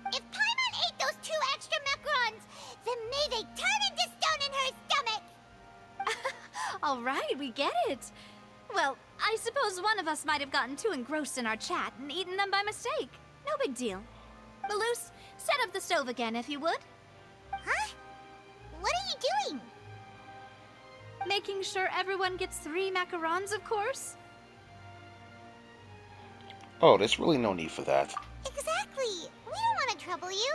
Speaker 3: If Paimon ate those 2 extra macarons, then may they turn into stone in her stomach!
Speaker 7: All right, we get it. Well, I suppose one of us might have gotten too engrossed in our chat and eaten them by mistake. No big deal. Malus, set up the stove again, if you would.
Speaker 3: Huh? What are you doing?
Speaker 7: Making sure everyone gets 3 macarons, of course.
Speaker 1: Oh, there's really no need for that.
Speaker 3: Exactly. We don't want to trouble you.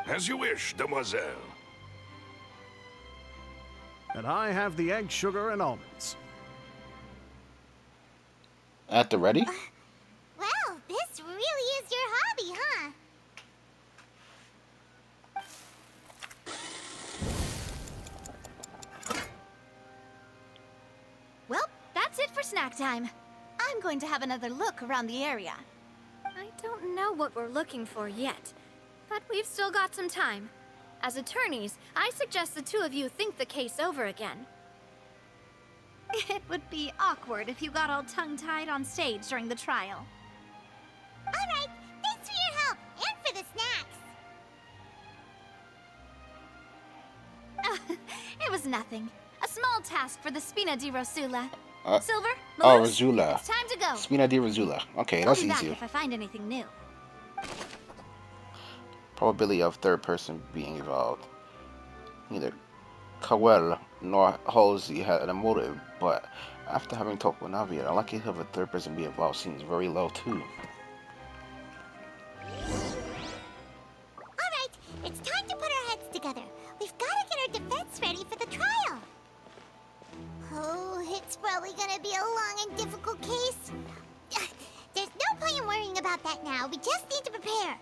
Speaker 9: As you wish, demoiselle.
Speaker 8: And I have the egg, sugar, and almonds.
Speaker 1: At the ready?
Speaker 3: Well, this really is your hobby, huh?
Speaker 7: Well, that's it for snack time. I'm going to have another look around the area. I don't know what we're looking for yet, but we've still got some time. As attorneys, I suggest the 2 of you think the case over again. It would be awkward if you got all tongue-tied on stage during the trial.
Speaker 3: All right, thanks for your help and for the snacks.
Speaker 7: It was nothing. A small task for the Spina di Rosula.
Speaker 1: Uh,
Speaker 7: Silver,
Speaker 1: Oh,
Speaker 7: Malus,
Speaker 1: Rosula.
Speaker 7: it's time to go.
Speaker 1: Spina di Rosula. Okay,
Speaker 7: I'll
Speaker 1: that's
Speaker 7: be back
Speaker 1: easier.
Speaker 7: if I find anything new.
Speaker 1: Probability of third person being involved. Neither Cowell nor Halsey had a motive, but after having talked with Navia, the likelihood of a third person being involved seems very low too.
Speaker 3: Alright, it's time to put our heads together. We've got to get our defense ready for the trial. Oh, it's probably gonna be a long and difficult case. There's no point in worrying about that now. We just need to prepare.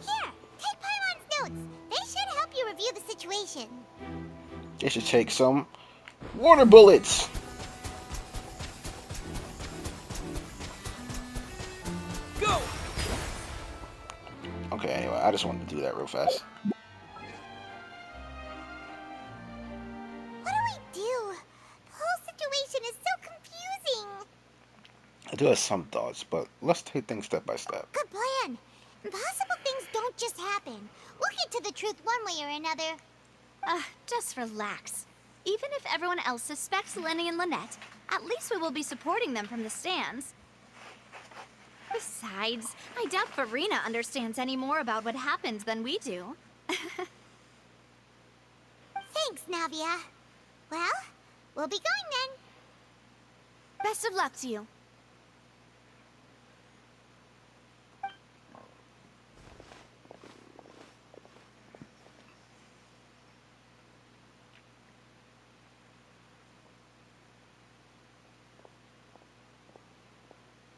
Speaker 3: Here, take Paimon's notes. They should help you review the situation.
Speaker 1: They should take some water bullets.
Speaker 5: Go!
Speaker 1: Okay, anyway, I just wanted to do that real fast.
Speaker 3: What do we do? The whole situation is so confusing.
Speaker 1: I do have some thoughts, but let's take things step by step.
Speaker 3: Good plan. Impossible things don't just happen. We'll get to the truth one way or another.
Speaker 7: Just relax. Even if everyone else suspects Lenny and Lynette, at least we will be supporting them from the stands. Besides, I doubt Farina understands any more about what happened than we do.
Speaker 3: Thanks, Navia. Well, we'll be going then.
Speaker 7: Best of luck to you.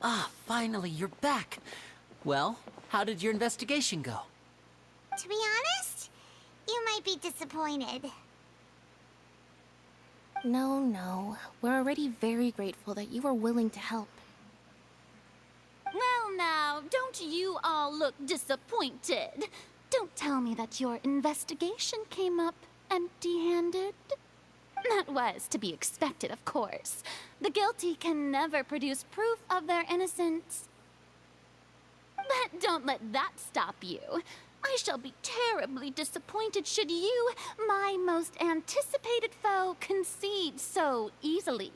Speaker 14: Ah, finally, you're back. Well, how did your investigation go?
Speaker 3: To be honest, you might be disappointed.
Speaker 6: No. We're already very grateful that you were willing to help.
Speaker 15: Well now, don't you all look disappointed. Don't tell me that your investigation came up empty-handed. That was to be expected, of course. The guilty can never produce proof of their innocence. But don't let that stop you. I shall be terribly disappointed should you, my most anticipated foe, concede so easily.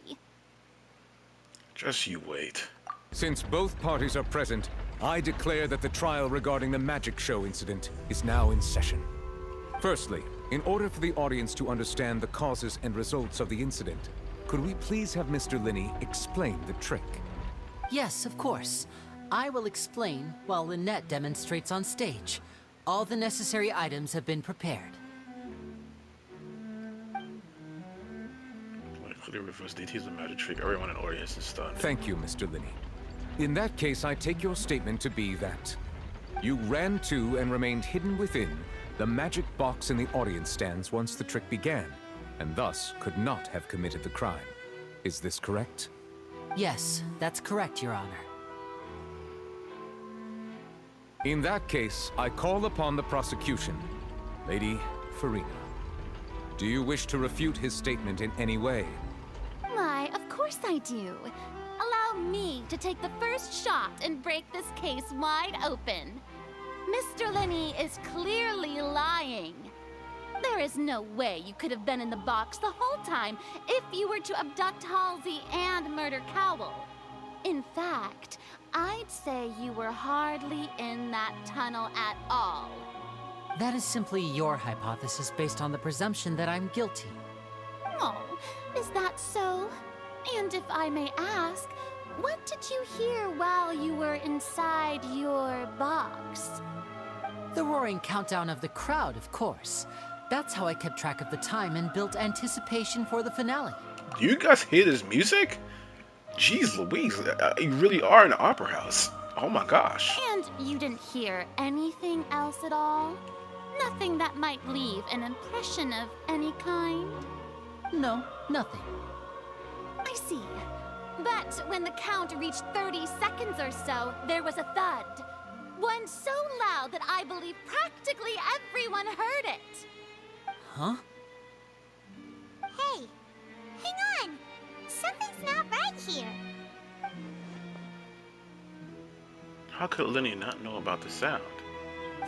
Speaker 1: Just you wait.
Speaker 16: Since both parties are present, I declare that the trial regarding the magic show incident is now in session. Firstly, in order for the audience to understand the causes and results of the incident, could we please have Mr. Linney explain the trick?
Speaker 14: Yes, of course. I will explain while Lynette demonstrates on stage. All the necessary items have been prepared.
Speaker 1: Clear reverse details of magic trick. Everyone in the audience is stunned.
Speaker 16: Thank you, Mr. Linney. In that case, I take your statement to be that you ran to and remained hidden within the magic box in the audience stands once the trick began, and thus could not have committed the crime. Is this correct?
Speaker 14: Yes, that's correct, Your Honor.
Speaker 16: In that case, I call upon the prosecution. Lady Farina, do you wish to refute his statement in any way?
Speaker 15: Why, of course I do. Allow me to take the first shot and break this case wide open. Mr. Linney is clearly lying. There is no way you could have been in the box the whole time if you were to abduct Halsey and murder Cowell. In fact, I'd say you were hardly in that tunnel at all.
Speaker 14: That is simply your hypothesis based on the presumption that I'm guilty.
Speaker 15: Oh, is that so? And if I may ask, what did you hear while you were inside your box?
Speaker 14: The roaring countdown of the crowd, of course. That's how I kept track of the time and built anticipation for the finale.
Speaker 1: Do you guys hear this music? Jeez Louise, you really are in an opera house. Oh my gosh.
Speaker 15: And you didn't hear anything else at all? Nothing that might leave an impression of any kind?
Speaker 14: No, nothing.
Speaker 15: I see. But when the count reached 30 seconds or so, there was a thud. One so loud that I believe practically everyone heard it.
Speaker 14: Huh?
Speaker 3: Hey, hang on. Something's not right here.
Speaker 1: How could Lenny not know about the sound?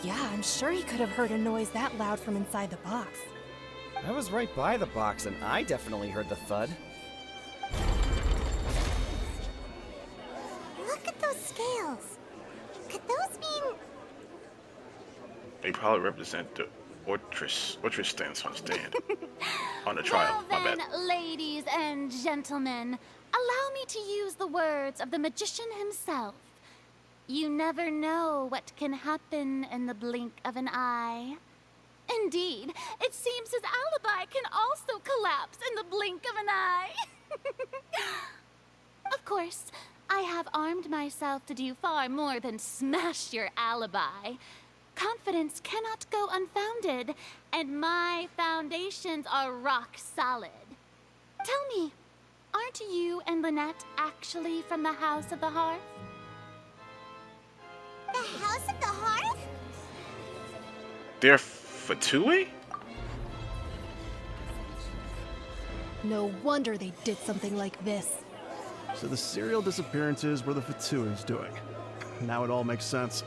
Speaker 17: Yeah, I'm sure he could have heard a noise that loud from inside the box.
Speaker 5: I was right by the box and I definitely heard the thud.
Speaker 3: Look at those scales. Could those mean...
Speaker 1: They probably represent the Ortress stance on stand. On the trial,
Speaker 15: Well
Speaker 1: my
Speaker 15: then,
Speaker 1: bad.
Speaker 15: ladies and gentlemen, allow me to use the words of the magician himself. You never know what can happen in the blink of an eye. Indeed, it seems his alibi can also collapse in the blink of an eye. Of course, I have armed myself to do far more than smash your alibi. Confidence cannot go unfounded, and my foundations are rock solid. Tell me, aren't you and Lynette actually from the House of the Hearth?
Speaker 3: The House of the Hearth?
Speaker 1: They're Fatui?
Speaker 17: No wonder they did something like this.
Speaker 8: So the serial disappearances were the Fatui's doing. Now it all makes sense.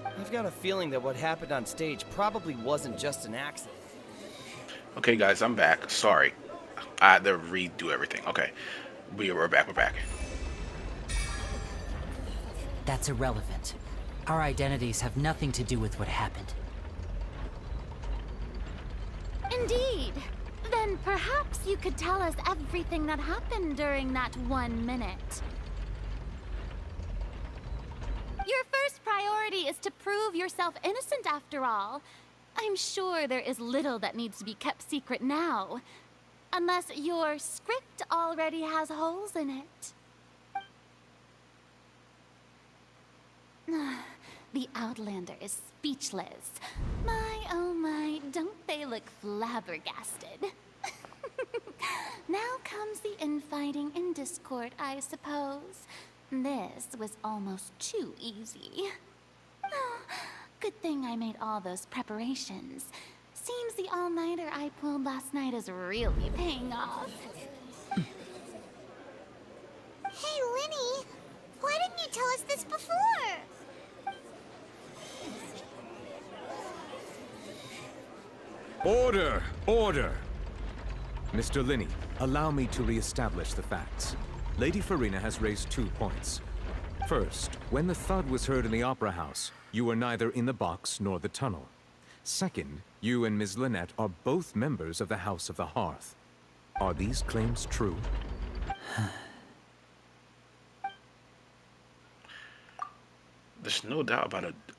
Speaker 5: I've got a feeling that what happened on stage probably wasn't just an accident.
Speaker 1: Okay, guys, I'm back. Sorry. I had to redo everything. Okay. We're back. We're back.
Speaker 14: That's irrelevant. Our identities have nothing to do with what happened.
Speaker 15: Indeed. Then perhaps you could tell us everything that happened during that 1 minute. Your first priority is to prove yourself innocent after all. I'm sure there is little that needs to be kept secret now. Unless your script already has holes in it. The Outlander is speechless. My, oh my, don't they look flabbergasted? Now comes the infighting and discord, I suppose. This was almost too easy. Good thing I made all those preparations. Seems the all-nighter I pulled last night is really paying off.
Speaker 3: Hey, Linny! Why didn't you tell us this before?
Speaker 16: Order! Order! Mr. Linney, allow me to re-establish the facts. Lady Farina has raised 2 points. First, when the thud was heard in the Opera House, you were neither in the box nor the tunnel. Second, you and Ms. Lynette are both members of the House of the Hearth. Are these claims true?
Speaker 1: There's no doubt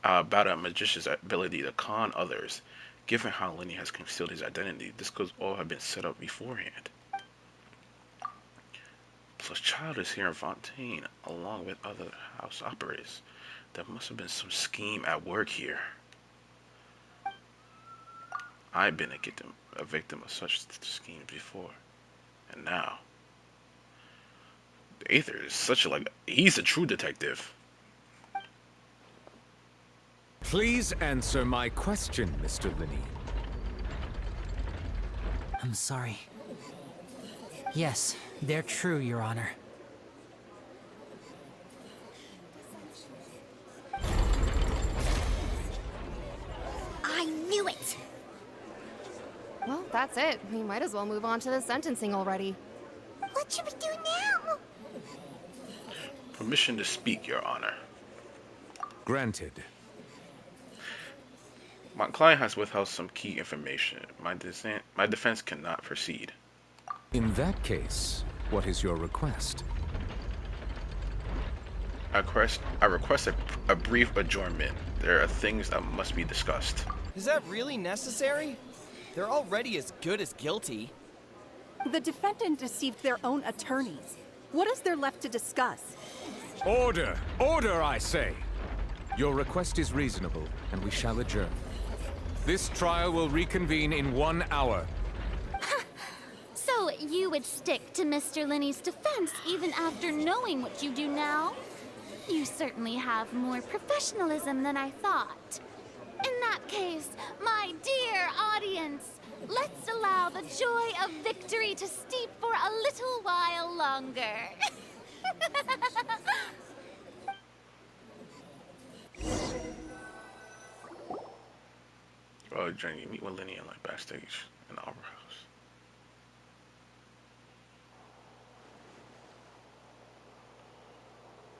Speaker 1: about a magician's ability to con others. Given how Lenny has concealed his identity, this could all have been set up beforehand. Plus, Child is here in Fontaine, along with other house operators. There must have been some scheme at work here. I've been a victim of such schemes before, and now the Aether is he's a true detective.
Speaker 16: Please answer my question, Mr. Linney.
Speaker 14: I'm sorry. Yes, they're true, Your Honor.
Speaker 3: I knew it!
Speaker 18: Well, that's it. We might as well move on to the sentencing already.
Speaker 3: What should we do now?
Speaker 1: Permission to speak, Your Honor.
Speaker 16: Granted.
Speaker 1: My client has withheld some key information. My defense cannot proceed.
Speaker 16: In that case, what is your request?
Speaker 1: I request a brief adjournment. There are things that must be discussed.
Speaker 5: Is that really necessary? They're already as good as guilty.
Speaker 19: The defendant deceived their own attorneys. What is there left to discuss?
Speaker 16: Order! Order, I say! Your request is reasonable, and we shall adjourn. This trial will reconvene in 1 hour.
Speaker 15: So you would stick to Mr. Linney's defense even after knowing what you do now? You certainly have more professionalism than I thought. In that case, my dear audience, let's allow the joy of victory to steep for a little while longer.
Speaker 1: Oh, Jenny, meet with Lenny and backstage in the Opera House.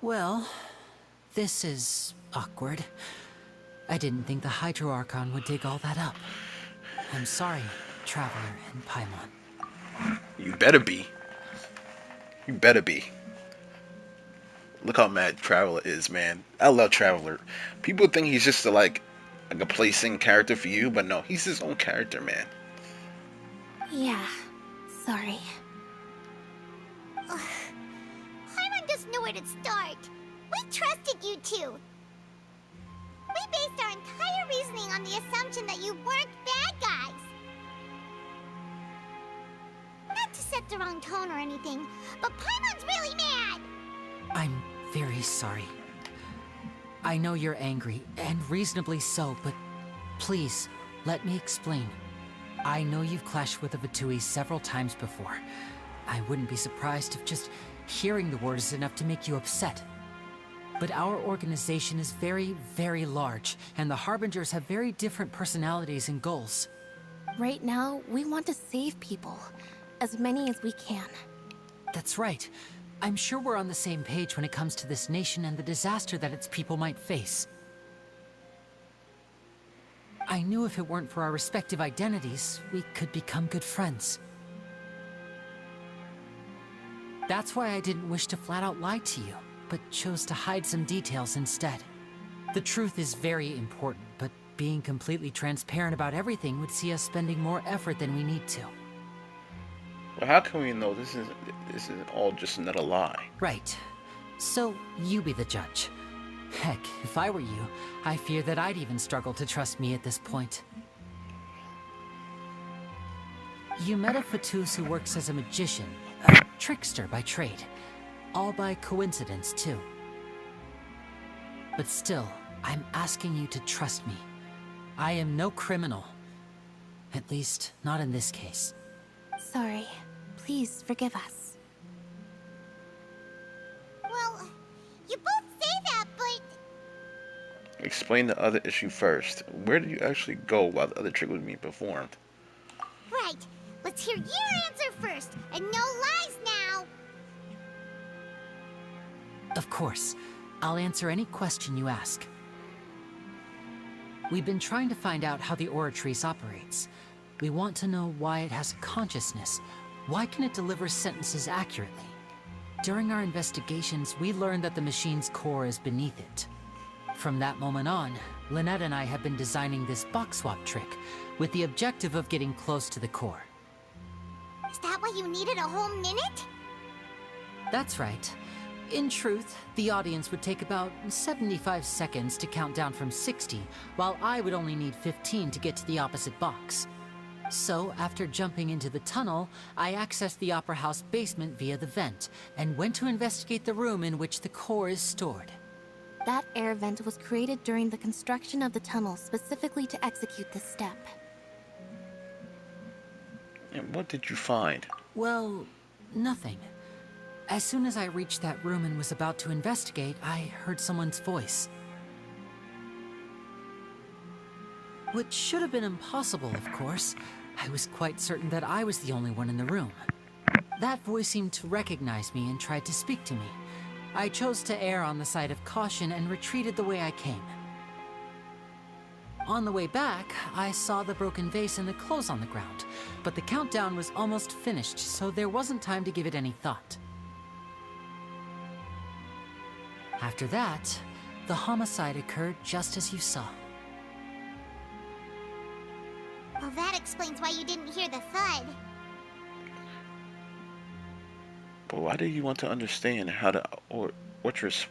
Speaker 14: Well, this is awkward. I didn't think the Hydro Archon would dig all that up. I'm sorry, Traveler and Paimon.
Speaker 1: You better be. You better be. Look how mad Traveler is, man. I love Traveler. People think he's just like a placing character for you, but no, he's his own character, man.
Speaker 6: Yeah, sorry.
Speaker 3: Paimon doesn't know where to start. We trusted you two. We based our entire reasoning on the assumption that you weren't bad guys. Not to set the wrong tone or anything, but Paimon's really mad.
Speaker 14: I'm very sorry. I know you're angry, and reasonably so, but please, let me explain. I know you've clashed with the Vitui several times before. I wouldn't be surprised if just hearing the word is enough to make you upset. But our organization is very, very large, and the Harbingers have very different personalities and goals.
Speaker 6: Right now, we want to save people. As many as we can.
Speaker 14: That's right. I'm sure we're on the same page when it comes to this nation and the disaster that its people might face. I knew if it weren't for our respective identities, we could become good friends. That's why I didn't wish to flat out lie to you, but chose to hide some details instead. The truth is very important, but being completely transparent about everything would see us spending more effort than we need to.
Speaker 1: Well, how can we know this isn't all just another lie?
Speaker 14: Right. So, you be the judge. Heck, if I were you, I fear that I'd even struggle to trust me at this point. You met a Fatus who works as a magician, a trickster by trade. All by coincidence, too. But still, I'm asking you to trust me. I am no criminal. At least, not in this case.
Speaker 6: Sorry. Please forgive us.
Speaker 3: Well, you both say that, but...
Speaker 1: Explain the other issue first. Where did you actually go while the other trick was being performed?
Speaker 3: Right. Let's hear your answer first, and no lies now!
Speaker 14: Of course. I'll answer any question you ask. We've been trying to find out how the Oratrice operates. We want to know why it has a consciousness. Why can it deliver sentences accurately? During our investigations, we learned that the machine's core is beneath it. From that moment on, Lynette and I have been designing this box swap trick with the objective of getting close to the core.
Speaker 3: Is that why you needed a whole minute?
Speaker 14: That's right. In truth, the audience would take about 75 seconds to count down from 60, while I would only need 15 to get to the opposite box. So, after jumping into the tunnel, I accessed the Opera House basement via the vent, and went to investigate the room in which the core is stored.
Speaker 6: That air vent was created during the construction of the tunnel specifically to execute this step.
Speaker 1: And what did you find?
Speaker 14: Well, nothing. As soon as I reached that room and was about to investigate, I heard someone's voice. Which should have been impossible, of course. I was quite certain that I was the only one in the room. That voice seemed to recognize me and tried to speak to me. I chose to err on the side of caution and retreated the way I came. On the way back, I saw the broken vase and the clothes on the ground, but the countdown was almost finished, so there wasn't time to give it any thought. After that, the homicide occurred just as you saw.
Speaker 3: Well, that explains why you didn't hear the thud.
Speaker 1: But why do you want to understand how the Oratrice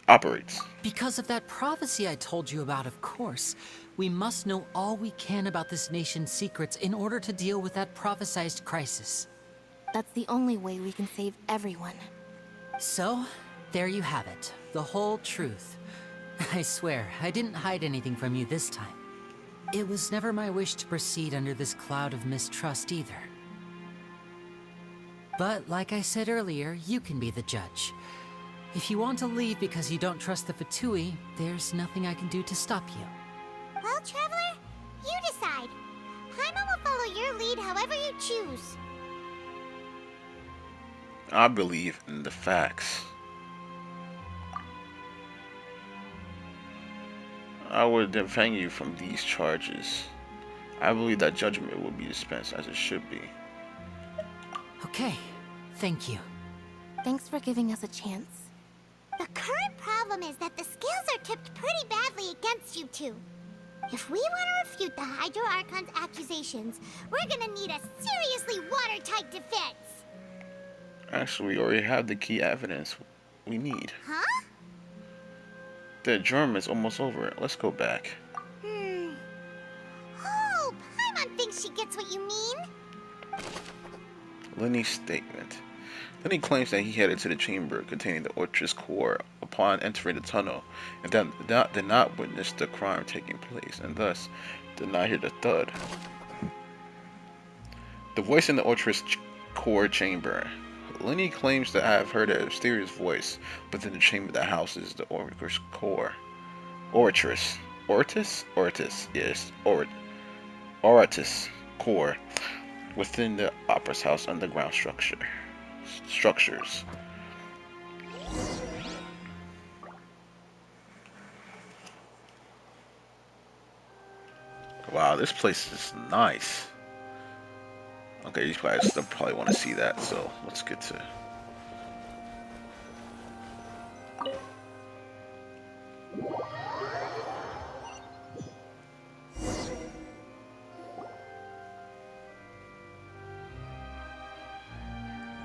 Speaker 1: operates?
Speaker 14: Because of that prophecy I told you about, of course. We must know all we can about this nation's secrets in order to deal with that prophesized crisis.
Speaker 6: That's the only way we can save everyone.
Speaker 14: So, there you have it. The whole truth. I swear, I didn't hide anything from you this time. It was never my wish to proceed under this cloud of mistrust either. But, like I said earlier, you can be the judge. If you want to leave because you don't trust the Fatui, there's nothing I can do to stop you.
Speaker 3: Well, Traveler, you decide. Paimon will follow your lead however you choose.
Speaker 1: I believe in the facts. I would defend you from these charges. I believe that judgment will be dispensed as it should be.
Speaker 14: Okay, thank you.
Speaker 6: Thanks for giving us a chance.
Speaker 3: The current problem is that the scales are tipped pretty badly against you two. If we want to refute the Hydro Archon's accusations, we're gonna need a seriously watertight defense.
Speaker 1: Actually, we already have the key evidence we need.
Speaker 3: Huh?
Speaker 1: The adjournment is almost over. Let's go back.
Speaker 3: Oh, Paimon thinks she gets what you mean.
Speaker 1: Lenny's statement. Lenny claims that he headed to the chamber containing the Oratrice core upon entering the tunnel, and that did not witness the crime taking place, and thus did not hear the thud. The voice in the Oratrice core chamber. Lenny claims to have heard a mysterious voice within the chamber that houses the Oratrice core. Oratrice. Yes. Oratrice core within the Opera's house underground structures. Wow, this place is nice. Okay, you guys probably want to see that, so let's get to...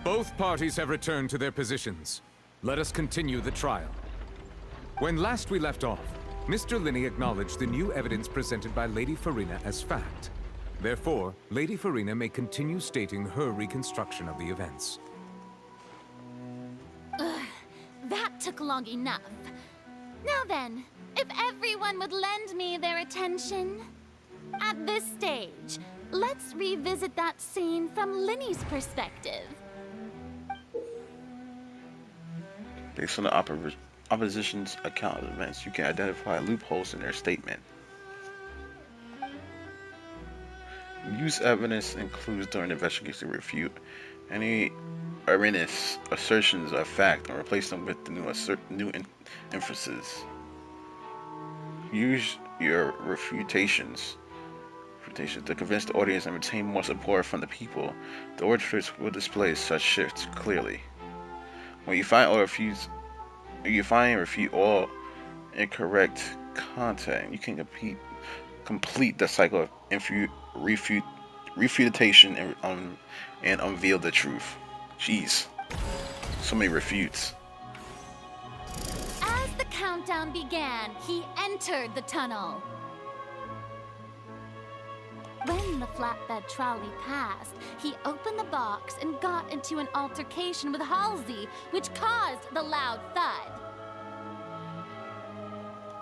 Speaker 16: Both parties have returned to their positions. Let us continue the trial. When last we left off, Mr. Linney acknowledged the new evidence presented by Lady Farina as fact. Therefore, Lady Farina may continue stating her reconstruction of the events.
Speaker 15: Ugh, that took long enough. Now then, if everyone would lend me their attention. At this stage, let's revisit that scene from Linney's perspective.
Speaker 1: Based on the opposition's account of events, you can identify loopholes in their statement. Use evidence includes during the investigation to refute any erroneous assertions of fact and replace them with the new inferences. Use your refutations to convince the audience and retain more support from the people. The orators will display such shifts clearly. When you find and refute all incorrect content, you can complete the cycle of refutation and unveil the truth. Jeez, so many refutes.
Speaker 15: As the countdown began, he entered the tunnel. When the flatbed trolley passed, he opened the box and got into an altercation with Halsey, which caused the loud thud.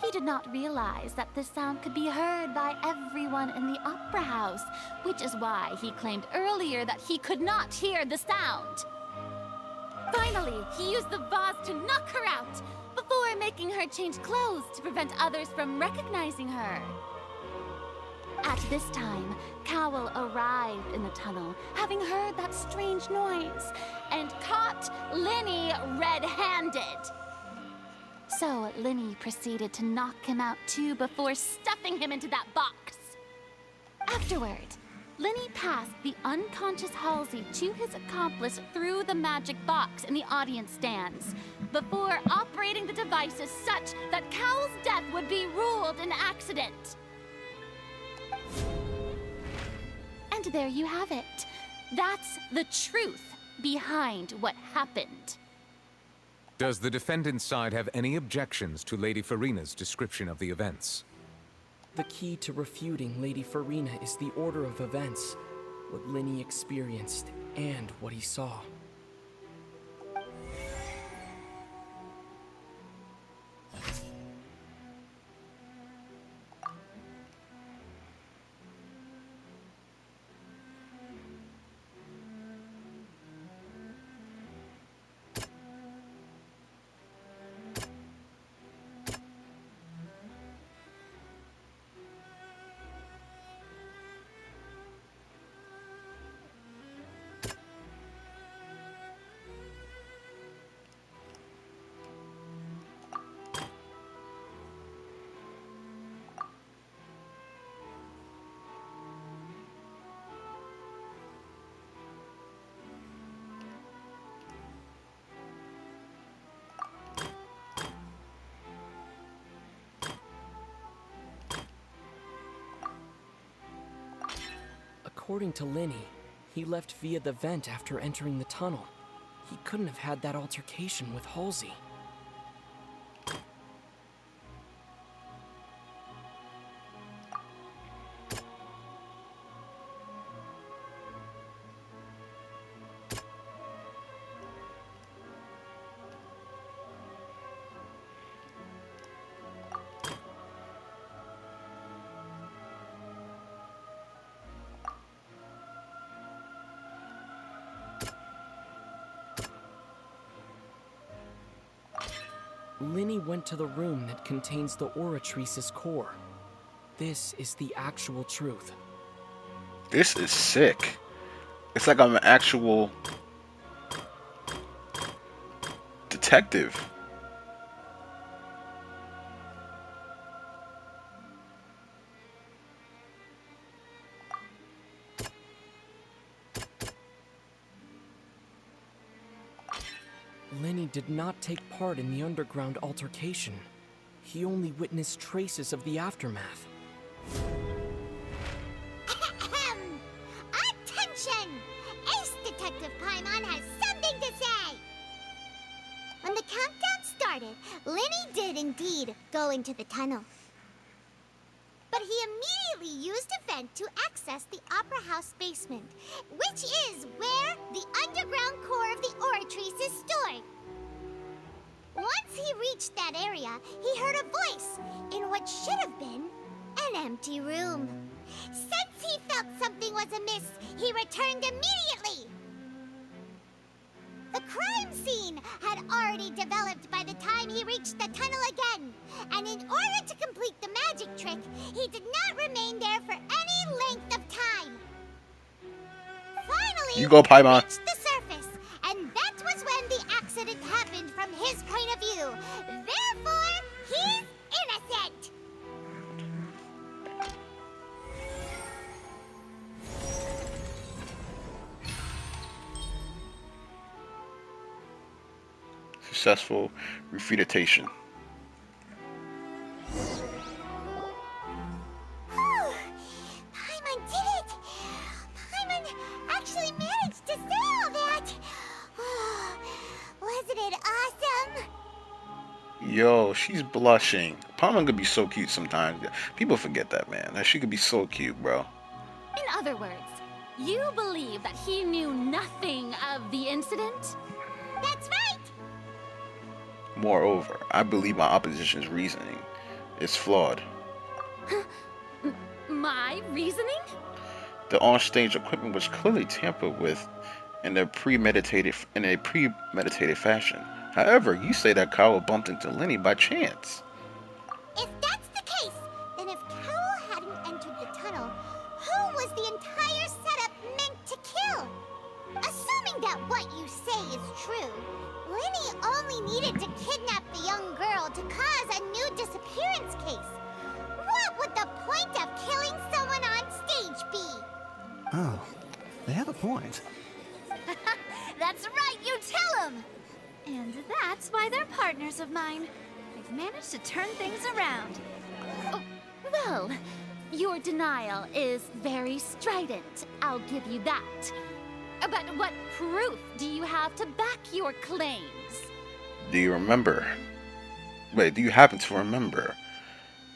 Speaker 15: He did not realize that this sound could be heard by everyone in the opera house, which is why he claimed earlier that he could not hear the sound. Finally, he used the vase to knock her out, before making her change clothes to prevent others from recognizing her. At this time, Cowell arrived in the tunnel, having heard that strange noise, and caught Linney red-handed. So Linney proceeded to knock him out too before stuffing him into that box. Afterward, Linney passed the unconscious Halsey to his accomplice through the magic box in the audience stands, before operating the devices such that Cowell's death would be ruled an accident. And there you have it. That's the truth behind what happened.
Speaker 16: Does the defendant's side have any objections to Lady Farina's description of the events?
Speaker 20: The key to refuting Lady Farina is the order of events, what Linney experienced, and what he saw. According to Linney, he left via the vent after entering the tunnel. He couldn't have had that altercation with Halsey. Linney went to the room that contains the Oratrice's core. This is the actual truth.
Speaker 1: This is sick. It's like I'm an actual detective.
Speaker 20: Linney did not take part in the underground altercation. He only witnessed traces of the aftermath.
Speaker 3: Attention! Ace Detective Paimon has something to say! When the countdown started, Lenny did indeed go into the tunnel. But he immediately used a vent to access the Opera House basement, which is where the underground core of the Oratrice is stored. Once he reached that area, he heard a voice in what should have been an empty room. Since he felt something was amiss, he returned immediately. The crime scene had already developed by the time he reached the tunnel again, and in order to complete the magic trick, he did not remain there for any length of time. Finally,
Speaker 1: You go, Paimon.
Speaker 3: he reached the surface, and that was when the accident happened from his point of view. Therefore, he's innocent.
Speaker 1: Successful refutation.
Speaker 3: Paimon did it! Paimon actually managed to say all that! Wasn't it awesome?
Speaker 1: Yo, she's blushing. Paimon could be so cute sometimes. People forget that, man. That she could be so cute, bro.
Speaker 15: In other words, you believe that he knew nothing of the incident?
Speaker 3: That's right!
Speaker 1: Moreover, I believe my opposition's reasoning is flawed.
Speaker 15: My reasoning?
Speaker 1: The on-stage equipment was clearly tampered with in a premeditated fashion. However, you say that Kyle bumped into Lenny by chance.
Speaker 3: If that's the case, then if Carol hadn't entered the tunnel, who was the entire setup meant to kill? Assuming that what you say is true, Lenny only needed to kidnap the young girl to cause a new disappearance case. What would the point of killing someone on stage be?
Speaker 8: Oh, they have a point.
Speaker 7: That's right, you tell them! And that's why they're partners of mine. They've managed to turn things around.
Speaker 15: Oh, well, your denial is very strident, I'll give you that. But what proof do you have to back your claims?
Speaker 1: Do you remember? Wait, do you happen to remember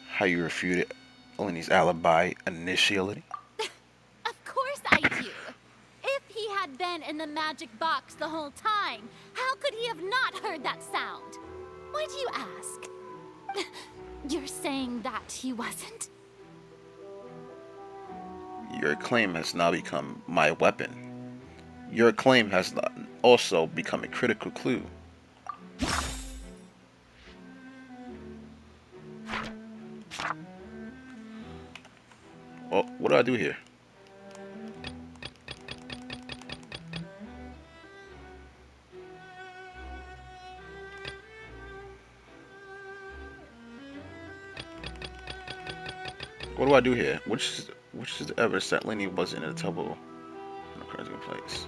Speaker 1: how you refuted Lenny's alibi initially?
Speaker 15: Of course I do. If he had been in the magic box the whole time, how could he have not heard that sound? Why do you ask? You're saying that he wasn't?
Speaker 1: Your claim has now become my weapon. Your claim has also become a critical clue. Oh, what do I do here? What do I do here? Which is the evidence that Lenny wasn't in the table in the present place?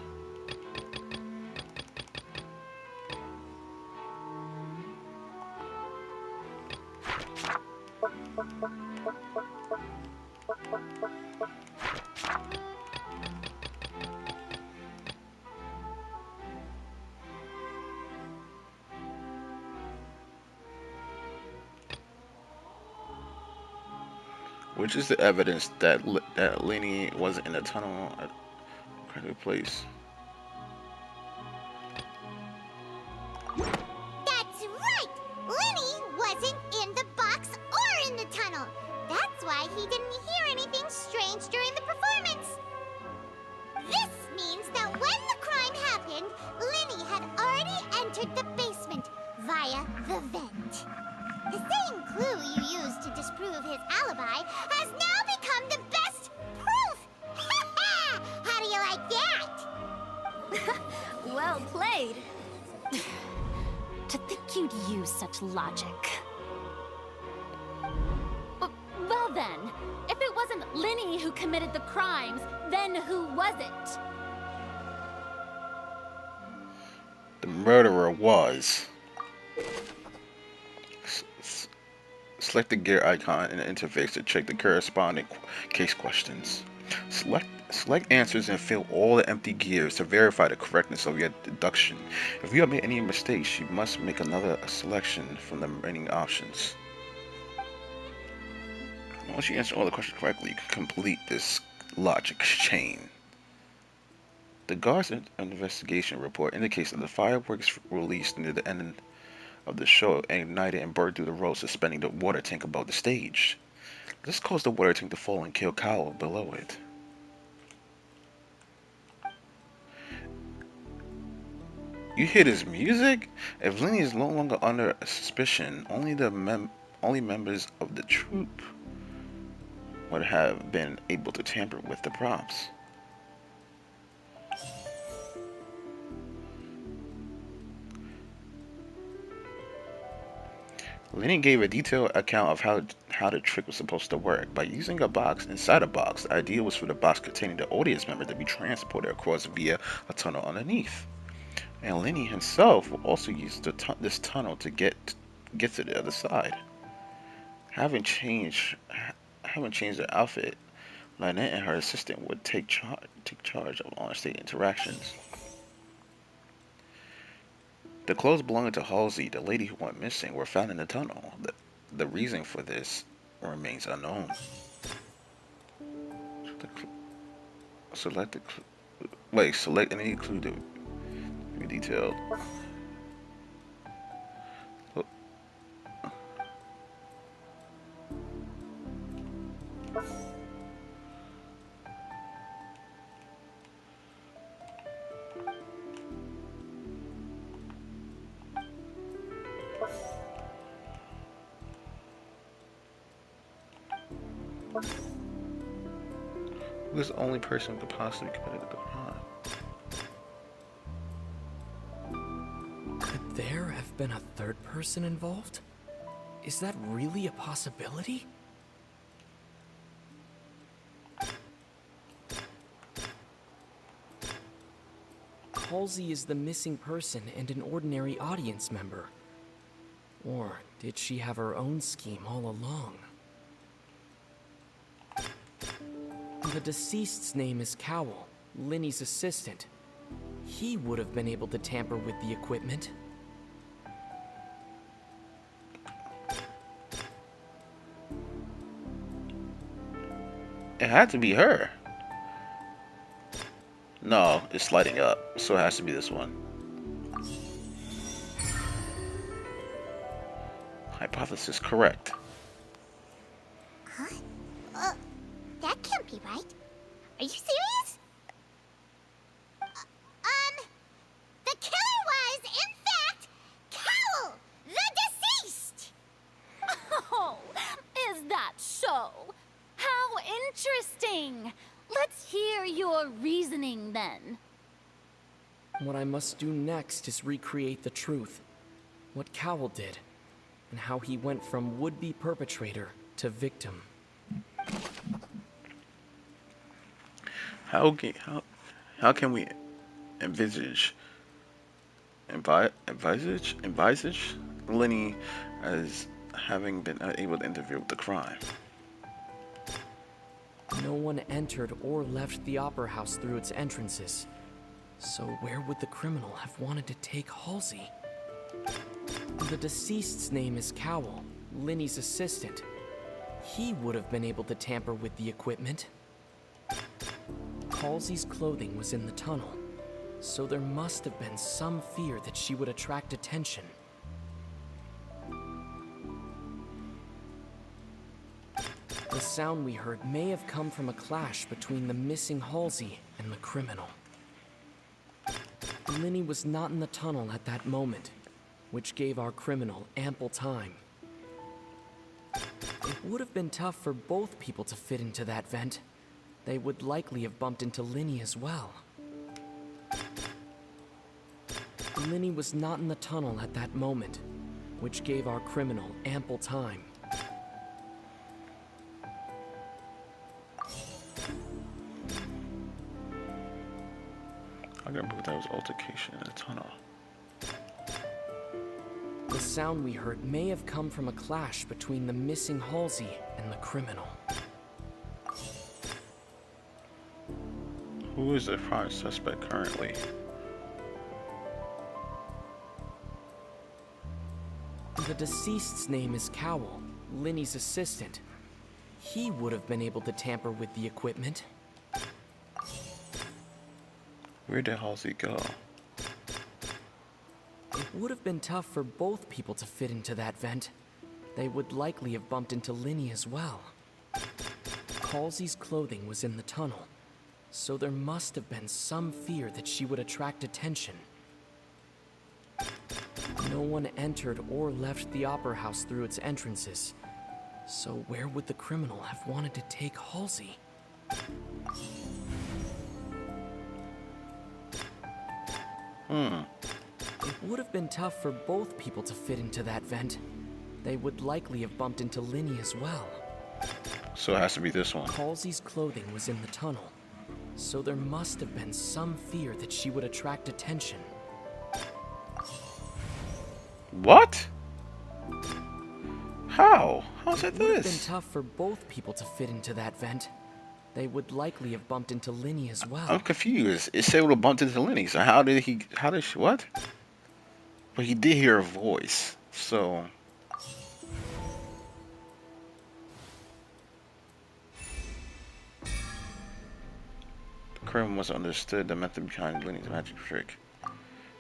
Speaker 1: Which is the evidence that Lenny wasn't in the tunnel at the present place?
Speaker 3: That's right! Lenny wasn't in the box or in the tunnel. That's why he didn't hear anything strange during the performance. This means that when the crime happened, Lenny had already entered the basement via the vent. The same clue you used to disprove his alibi has now become the best proof! How do you like that?
Speaker 15: Well played. To think you'd use such logic. Well then, if it wasn't Lenny who committed the crimes, then who was it?
Speaker 1: The murderer was. Select the gear icon in the interface to check the corresponding case questions. Select answers and fill all the empty gears to verify the correctness of your deduction. If you have made any mistakes, you must make another selection from the remaining options. Once you answer all the questions correctly, you can complete this logic chain. The guard's investigation report indicates that the fireworks released near the end of the show ignited and burned through the road, suspending the water tank above the stage. This caused the water tank to fall and kill Cowell below it. You hear this music? If Lenny is no longer under suspicion, only members of the troupe would have been able to tamper with the props. Lenny gave a detailed account of how the trick was supposed to work. By using a box inside a box, the idea was for the box containing the audience member to be transported across via a tunnel underneath. And Lenny himself will also use this tunnel to get to the other side. Having changed their outfit, Lynette and her assistant would take charge of on-stage interactions. The clothes belonging to Halsey, the lady who went missing, were found in the tunnel. The reason for this remains unknown. Select any clue to be detailed. Who is the only person who could possibly commit the crime?
Speaker 20: Could there have been a third person involved? Is that really a possibility? Halsey is the missing person and an ordinary audience member. Or did she have her own scheme all along? The deceased's name is Cowell, Linny's assistant. He would have been able to tamper with the equipment.
Speaker 1: It had to be her. No, it's lighting up, so it has to be this one. Hypothesis correct.
Speaker 3: Huh? That can't be right. Are you serious? The killer was, in fact, Cowell, the deceased!
Speaker 15: Oh, is that so? How interesting! Let's hear your reasoning then.
Speaker 20: What I must do next is recreate the truth. What Cowell did, and how he went from would-be perpetrator to victim.
Speaker 1: How can we envisage Lenny as having been unable to interfere with the crime?
Speaker 20: No one entered or left the Opera House through its entrances. So where would the criminal have wanted to take Halsey? The deceased's name is Cowell, Linny's assistant. He would have been able to tamper with the equipment. Halsey's clothing was in the tunnel, so there must have been some fear that she would attract attention. The sound we heard may have come from a clash between the missing Halsey and the criminal. Linny was not in the tunnel at that moment, which gave our criminal ample time. It would have been tough for both people to fit into that vent. They would likely have bumped into Linny as well. Linny was not in the tunnel at that moment, which gave our criminal ample time.
Speaker 1: I gotta prove that was altercation in the tunnel.
Speaker 20: The sound we heard may have come from a clash between the missing Halsey and the criminal.
Speaker 1: Who is the prime suspect currently?
Speaker 20: The deceased's name is Cowell, Linny's assistant. He would have been able to tamper with the equipment.
Speaker 1: Where did Halsey go?
Speaker 20: It would have been tough for both people to fit into that vent. They would likely have bumped into Linny as well. Halsey's clothing was in the tunnel, so there must have been some fear that she would attract attention. No one entered or left the Opera House through its entrances, so where would the criminal have wanted to take Halsey? It would have been tough for both people to fit into that vent. They would likely have bumped into Linny as well.
Speaker 1: So it has to be this one.
Speaker 20: Halsey's clothing was in the tunnel, so there must have been some fear that she would attract attention.
Speaker 1: What? How? How's it
Speaker 20: It would have
Speaker 1: this?
Speaker 20: been tough for both people to fit into that vent. They would likely have bumped into Linny as well.
Speaker 1: I'm confused. It said it would have bumped into Lenny. So how did she, what? But he did hear a voice. So. The criminal must have understood the method behind Lenny's magic trick.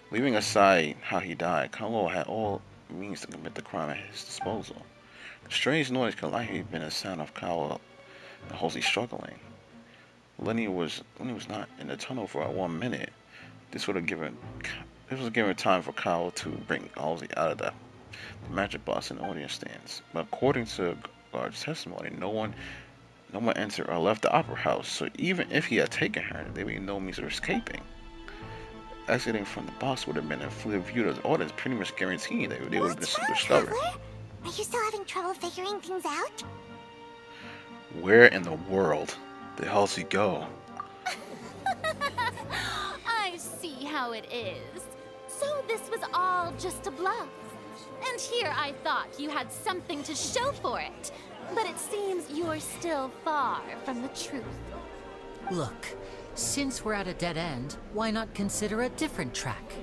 Speaker 1: Leaving aside how he died, Carlo had all means to commit the crime at his disposal. The strange noise could likely have been a sound of Carlo and Halsey struggling. Lenny was not in the tunnel for 1 minute. This was given time for Kyle to bring Halsey out of the magic box in the audience stands. But according to guard's testimony, no one entered or left the opera house. So even if he had taken her, there would be no means of escaping. Exiting from the box would have been a clear view to the audience, pretty much guaranteeing they would have been discovered.
Speaker 3: Are you still having trouble figuring things out?
Speaker 1: Where in the world did Halsey go?
Speaker 15: I see how it is. So this was all just a bluff. And here I thought you had something to show for it. But it seems you're still far from the truth.
Speaker 14: Look, since we're at a dead end, why not consider a different track?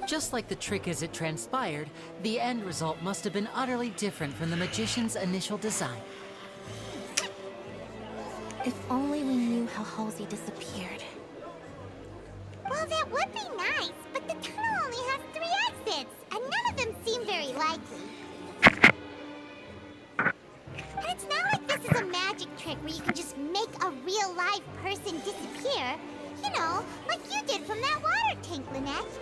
Speaker 14: Just like the trick as it transpired, the end result must have been utterly different from the magician's initial design.
Speaker 6: If only we knew how Halsey disappeared.
Speaker 3: Well, that would be nice, but the tunnel only has 3 exits, and none of them seem very likely. And it's not like this is a magic trick where you can just make a real live person disappear. You know, like you did from that water tank, Lynette.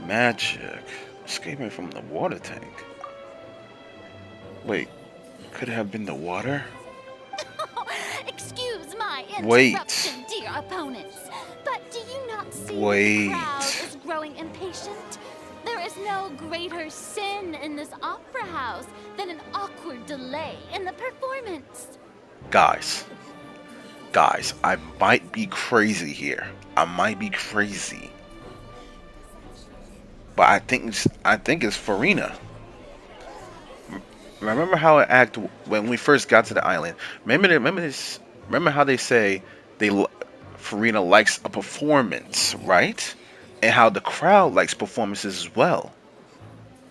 Speaker 1: Magic. Escaping from the water tank. Wait, could it have been the water?
Speaker 15: Excuse my
Speaker 1: Wait.
Speaker 15: interruption, dear opponents. But do you not see
Speaker 1: Wait.
Speaker 15: the crowd is growing impatient? There is no greater sin in this opera house than an awkward delay in the performance.
Speaker 1: Guys, I might be crazy here. I might be crazy. But I think it's Farina. Remember how it acted when we first got to the island? Remember how they say Farina likes a performance, right? And how the crowd likes performances as well,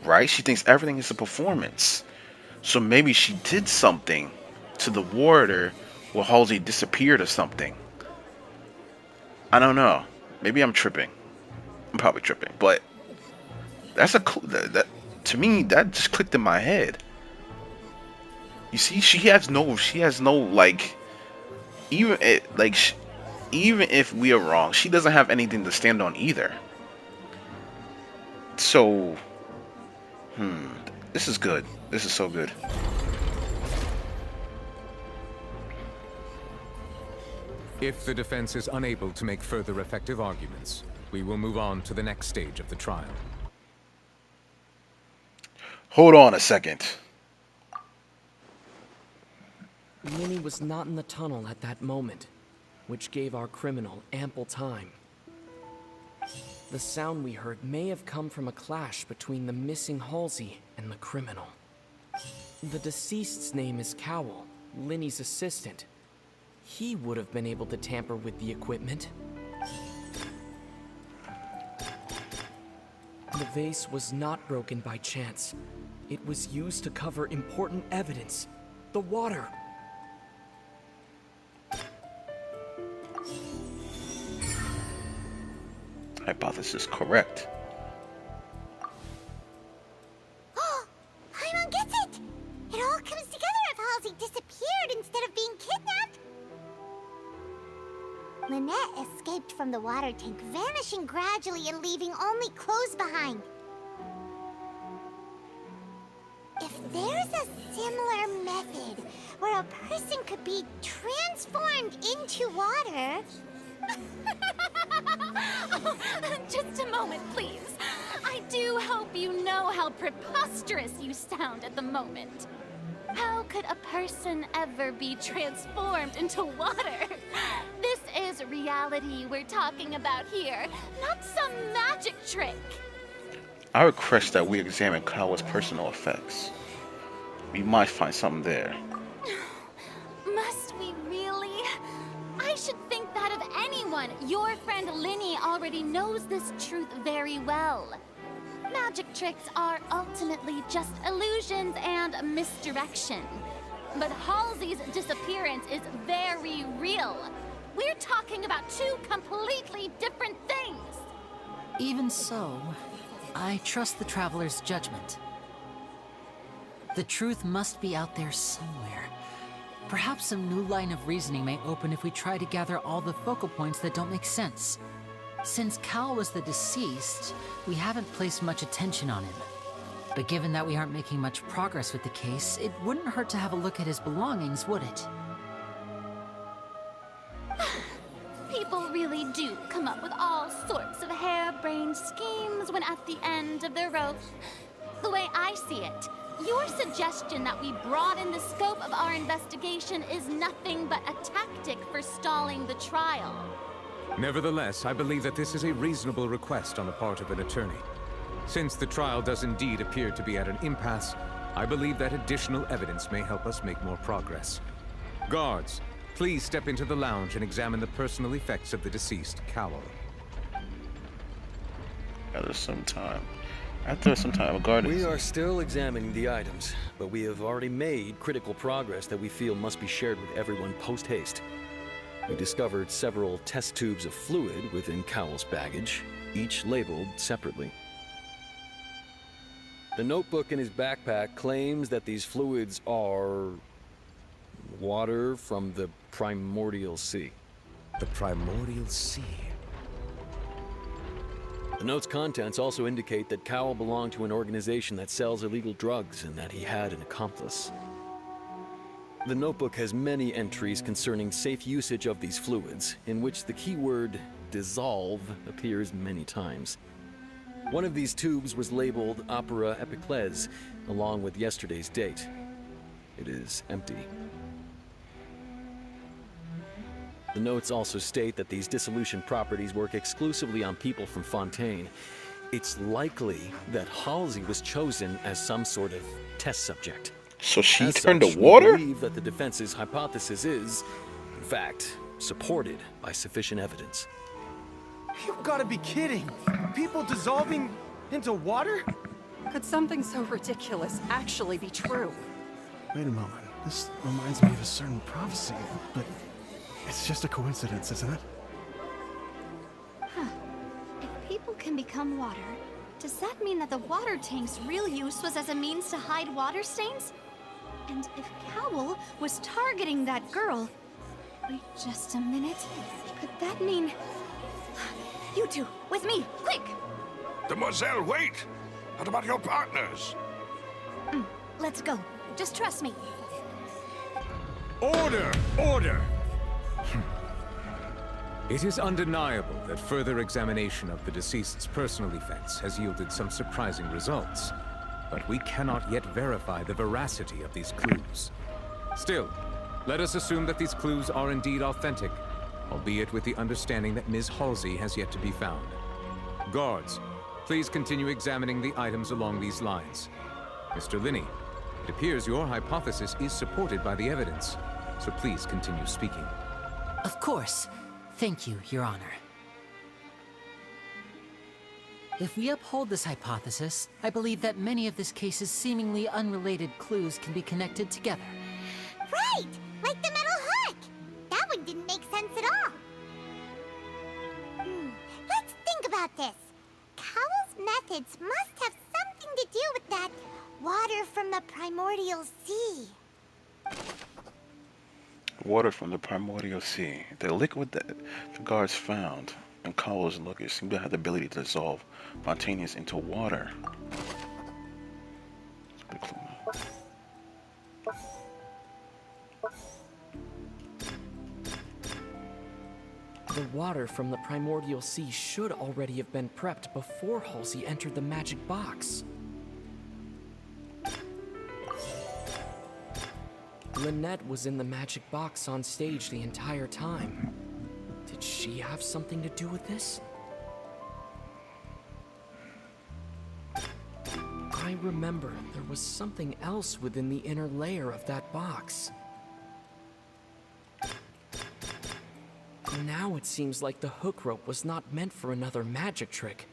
Speaker 1: right? She thinks everything is a performance. So maybe she did something to the water where Halsey disappeared or something. I don't know. Maybe I'm tripping. I'm probably tripping, but that's that to me that just clicked in my head. You see, she has no like, even if we are wrong, she doesn't have anything to stand on either. So, this is good. This is so good.
Speaker 16: If the defense is unable to make further effective arguments, we will move on to the next stage of the trial.
Speaker 1: Hold on a second.
Speaker 20: Linny was not in the tunnel at that moment, which gave our criminal ample time. The sound we heard may have come from a clash between the missing Halsey and the criminal. The deceased's name is Cowell, Linny's assistant. he would have been able to tamper with the equipment. The vase was not broken by chance. It was used to cover important evidence. The water.
Speaker 1: Hypothesis correct.
Speaker 3: Paimon gets it! It all comes together if Halsey disappeared instead of being kidnapped. Lynette escaped from the water tank, vanishing gradually and leaving only clothes behind. If there's a similar method where a person could be transformed into water...
Speaker 15: Just a moment, please. I do hope you know how preposterous you sound at the moment. How could a person ever be transformed into water? This is reality we're talking about here, not some magic trick.
Speaker 1: I request that we examine Kawa's personal effects. We might find something there.
Speaker 15: Must we really? I should think that of anyone. Your friend Linny already knows this truth very well. Magic tricks are ultimately just illusions and misdirection. But Halsey's disappearance is very real. We're talking about two completely different things.
Speaker 14: Even so, I trust the Traveler's judgment. The truth must be out there somewhere. Perhaps some new line of reasoning may open if we try to gather all the focal points that don't make sense. Since Cal was the deceased, we haven't placed much attention on him. But given that we aren't making much progress with the case, it wouldn't hurt to have a look at his belongings, would it?
Speaker 15: People really do come up with all sorts of harebrained schemes when at the end of their rope. The way I see it, your suggestion that we broaden the scope of our investigation is nothing but a tactic for stalling the trial.
Speaker 16: Nevertheless, I believe that this is a reasonable request on the part of an attorney. Since the trial does indeed appear to be at an impasse, I believe that additional evidence may help us make more progress. Guards, please step into the lounge and examine the personal effects of the deceased Cowell.
Speaker 1: After some time, a guard.
Speaker 2: We are still examining the items, but we have already made critical progress that we feel must be shared with everyone post-haste. We discovered several test tubes of fluid within Cowell's baggage, each labeled separately. The notebook in his backpack claims that these fluids are water from the primordial sea.
Speaker 16: The primordial sea?
Speaker 2: The note's contents also indicate that Cowell belonged to an organization that sells illegal drugs and that he had an accomplice. The notebook has many entries concerning safe usage of these fluids, in which the keyword dissolve appears many times. One of these tubes was labeled Opera Epiclese, along with yesterday's date. It is empty. The notes also state that these dissolution properties work exclusively on people from Fontaine. It's likely that Halsey was chosen as some sort of test subject.
Speaker 1: So she
Speaker 2: As
Speaker 1: turned
Speaker 2: such,
Speaker 1: to water?
Speaker 2: We believe that the defense's hypothesis is, in fact, supported by sufficient evidence.
Speaker 21: You've got to be kidding! People dissolving into water?
Speaker 19: Could something so ridiculous actually be true?
Speaker 8: Wait a moment. This reminds me of a certain prophecy, but it's just a coincidence, isn't it?
Speaker 7: Huh. If people can become water, does that mean that the water tank's real use was as a means to hide water stains? And if Cowell was targeting that girl... Wait just a minute. Could that mean... You two, with me, quick!
Speaker 9: Demoiselle, wait! What about your partners?
Speaker 7: Let's go. Just trust me.
Speaker 16: Order! Order! It is undeniable that further examination of the deceased's personal effects has yielded some surprising results, but we cannot yet verify the veracity of these clues. Still, let us assume that these clues are indeed authentic, albeit with the understanding that Ms. Halsey has yet to be found. Guards, please continue examining the items along these lines. Mr. Linney, it appears your hypothesis is supported by the evidence, so please continue speaking.
Speaker 14: Of course. Thank you, Your Honor. If we uphold this hypothesis, I believe that many of this case's seemingly unrelated clues can be connected together.
Speaker 3: Right! Like the metal hook! That one didn't make sense at all. Let's think about this. Cowell's methods must have something to do with that water from the primordial sea.
Speaker 1: Water from the primordial sea. The liquid that the guards found in Cowell's luggage seemed to have the ability to dissolve Fontaine into water. That's a big clue now.
Speaker 20: The water from the primordial sea should already have been prepped before Halsey entered the magic box. Lynette was in the magic box on stage the entire time. Did she have something to do with this? I remember there was something else within the inner layer of that box. Now it seems like the hook rope was not meant for another magic trick,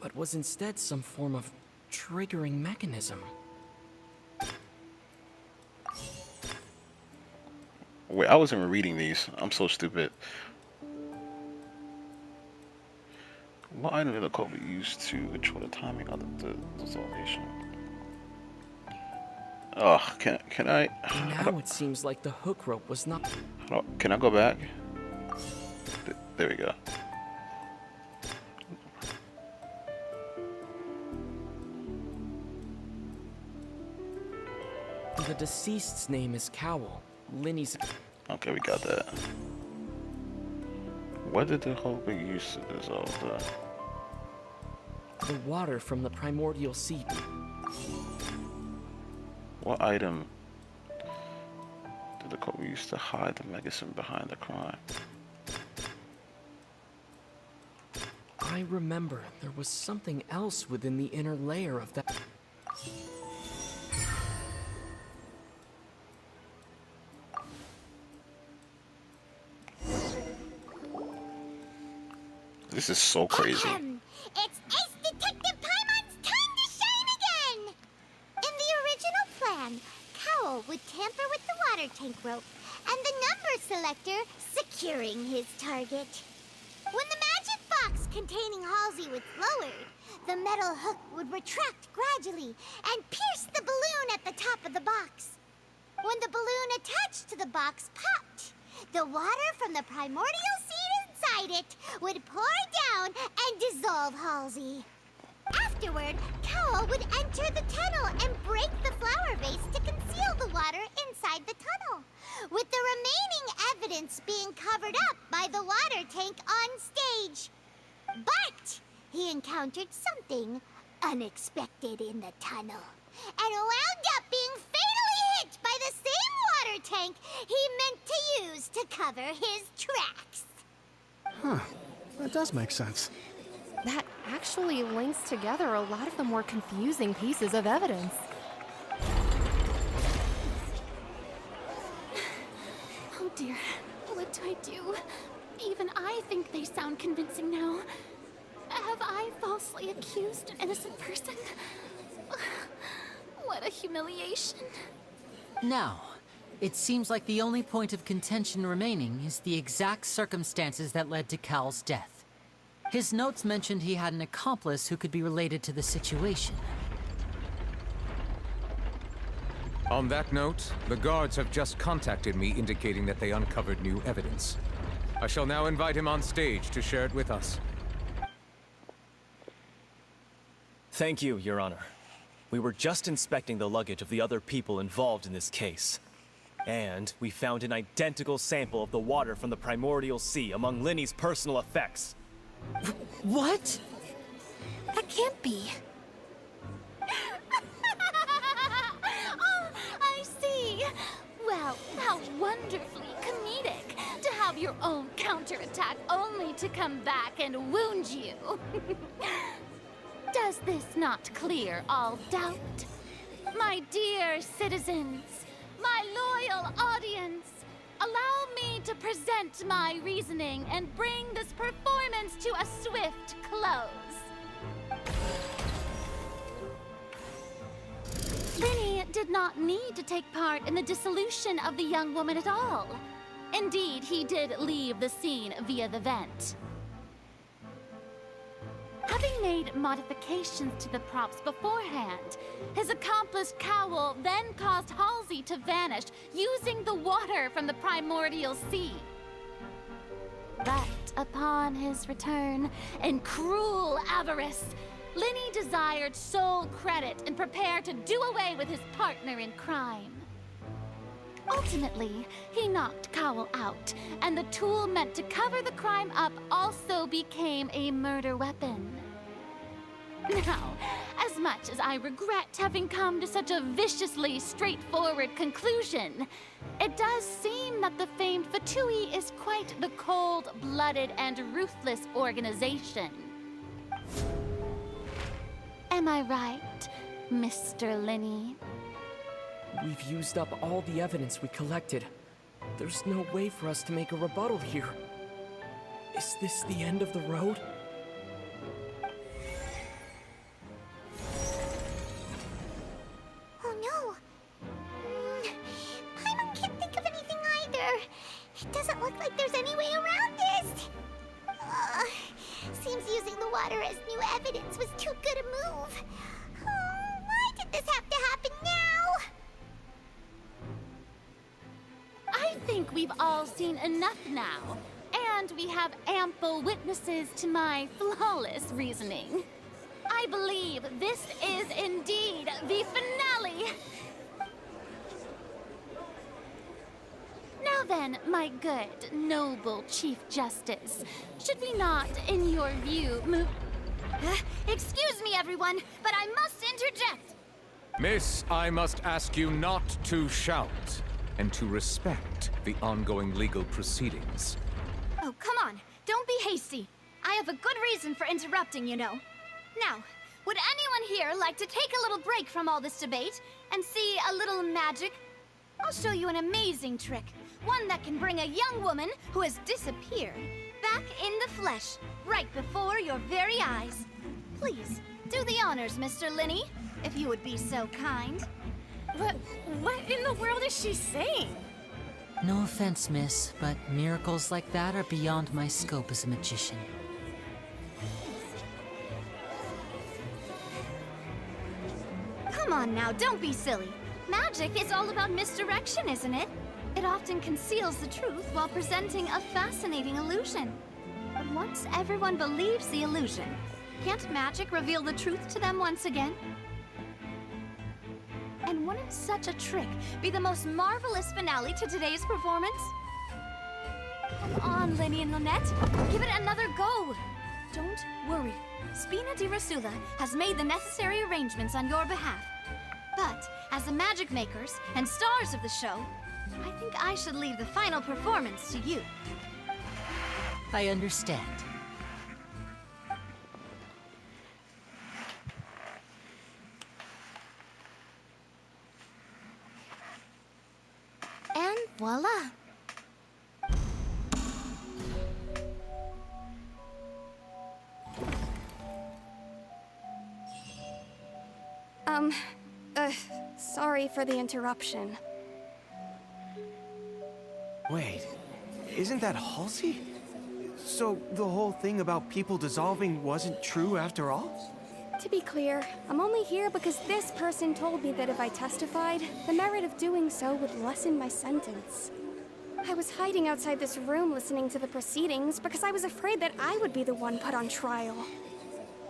Speaker 20: but was instead some form of triggering mechanism.
Speaker 1: Wait, I wasn't even reading these. I'm so stupid. What item did the code be used to control the timing of the dissolution? Oh, can I?
Speaker 20: Now it seems like the hook rope was not.
Speaker 1: Can I go back? There we go.
Speaker 20: The deceased's name is Cowell. Linny's.
Speaker 1: Okay, we got that. What did the hook be used to dissolve
Speaker 20: the water from the primordial sea.
Speaker 1: What item did the code be used to hide the mechanism behind the crime?
Speaker 20: I remember there was something else within the inner layer of that.
Speaker 1: This is so crazy.
Speaker 3: It's Ace Detective Paimon's time to shine again! In the original plan, Cowell would tamper with the water tank rope and the number selector securing his target. When the magic box containing Halsey was lowered, the metal hook would retract gradually and pierce the balloon at the top of the box. When the balloon attached to the box popped, the water from the primordial seed inside it would pour down and dissolve Halsey. Afterward, Cowell would enter the tunnel and break the flower vase to conceal the water inside the tunnel, with the remaining evidence being covered up by the water tank on stage. But he encountered something unexpected in the tunnel and wound up being fatally hit by the same water tank he meant to use to cover his tracks.
Speaker 8: Huh. That does make sense.
Speaker 18: That actually links together a lot of the more confusing pieces of evidence.
Speaker 15: Oh dear, what do I do? Even I think they sound convincing now. Have I falsely accused an innocent person? What a humiliation.
Speaker 14: Now, it seems like the only point of contention remaining is the exact circumstances that led to Cal's death. His notes mentioned he had an accomplice who could be related to the situation.
Speaker 16: On that note, the guards have just contacted me indicating that they uncovered new evidence. I shall now invite him on stage to share it with us.
Speaker 12: Thank you, Your Honor. We were just inspecting the luggage of the other people involved in this case. And we found an identical sample of the water from the primordial sea among Linny's personal effects.
Speaker 14: What?
Speaker 17: That can't be.
Speaker 15: Oh, I see. Well, how wonderfully comedic to have your own counterattack only to come back and wound you. Does this not clear all doubt? My dear citizens, my loyal audience, allow me to present my reasoning and bring this performance to a swift close. Linny did not need to take part in the dissolution of the young woman at all. Indeed, he did leave the scene via the vent. Having made modifications to the props beforehand, his accomplice Cowell then caused Halsey to vanish using the water from the primordial sea. But upon his return, in cruel avarice, Linny desired sole credit and prepared to do away with his partner in crime. Ultimately, he knocked Cowell out, and the tool meant to cover the crime up also became a murder weapon. Now, as much as I regret having come to such a viciously straightforward conclusion, it does seem that the famed Fatui is quite the cold-blooded and ruthless organization. Am I right, Mr. Linny?
Speaker 20: We've used up all the evidence we collected. There's no way for us to make a rebuttal here. Is this the end of the road?
Speaker 3: Oh no! Paimon can't think of anything either. It doesn't look like there's any way around this. Seems using the water as new evidence was too good a move. Oh, why did this have to happen now?
Speaker 15: I think we've all seen enough now, and we have ample witnesses to my flawless reasoning. I believe this is indeed the finale. Now then, my good, noble Chief Justice, should we not, in your view, move... Excuse me, everyone, but I must interject.
Speaker 16: Miss, I must ask you not to shout, and to respect the ongoing legal proceedings.
Speaker 7: Oh, come on. Don't be hasty. I have a good reason for interrupting, you know. Now, would anyone here like to take a little break from all this debate and see a little magic? I'll show you an amazing trick. One that can bring a young woman who has disappeared back in the flesh, right before your very eyes. Please, do the honors, Mr. Linny, if you would be so kind.
Speaker 10: What in the world is she saying?
Speaker 14: No offense, miss, but miracles like that are beyond my scope as a magician.
Speaker 7: Come on now, don't be silly. Magic is all about misdirection, isn't it? It often conceals the truth while presenting a fascinating illusion. But once everyone believes the illusion, can't magic reveal the truth to them once again? And wouldn't such a trick be the most marvelous finale to today's performance? Come on, Linny and Lynette. Give it another go. Don't worry. Spina di Rasula has made the necessary arrangements on your behalf. But as the magic makers and stars of the show, I think I should leave the final performance to you.
Speaker 14: I understand.
Speaker 6: And voila!
Speaker 17: Sorry for the interruption.
Speaker 21: Wait, isn't that Halsey? So the whole thing about people dissolving wasn't true after all?
Speaker 17: To be clear, I'm only here because this person told me that if I testified, the merit of doing so would lessen my sentence. I was hiding outside this room listening to the proceedings because I was afraid that I would be the one put on trial.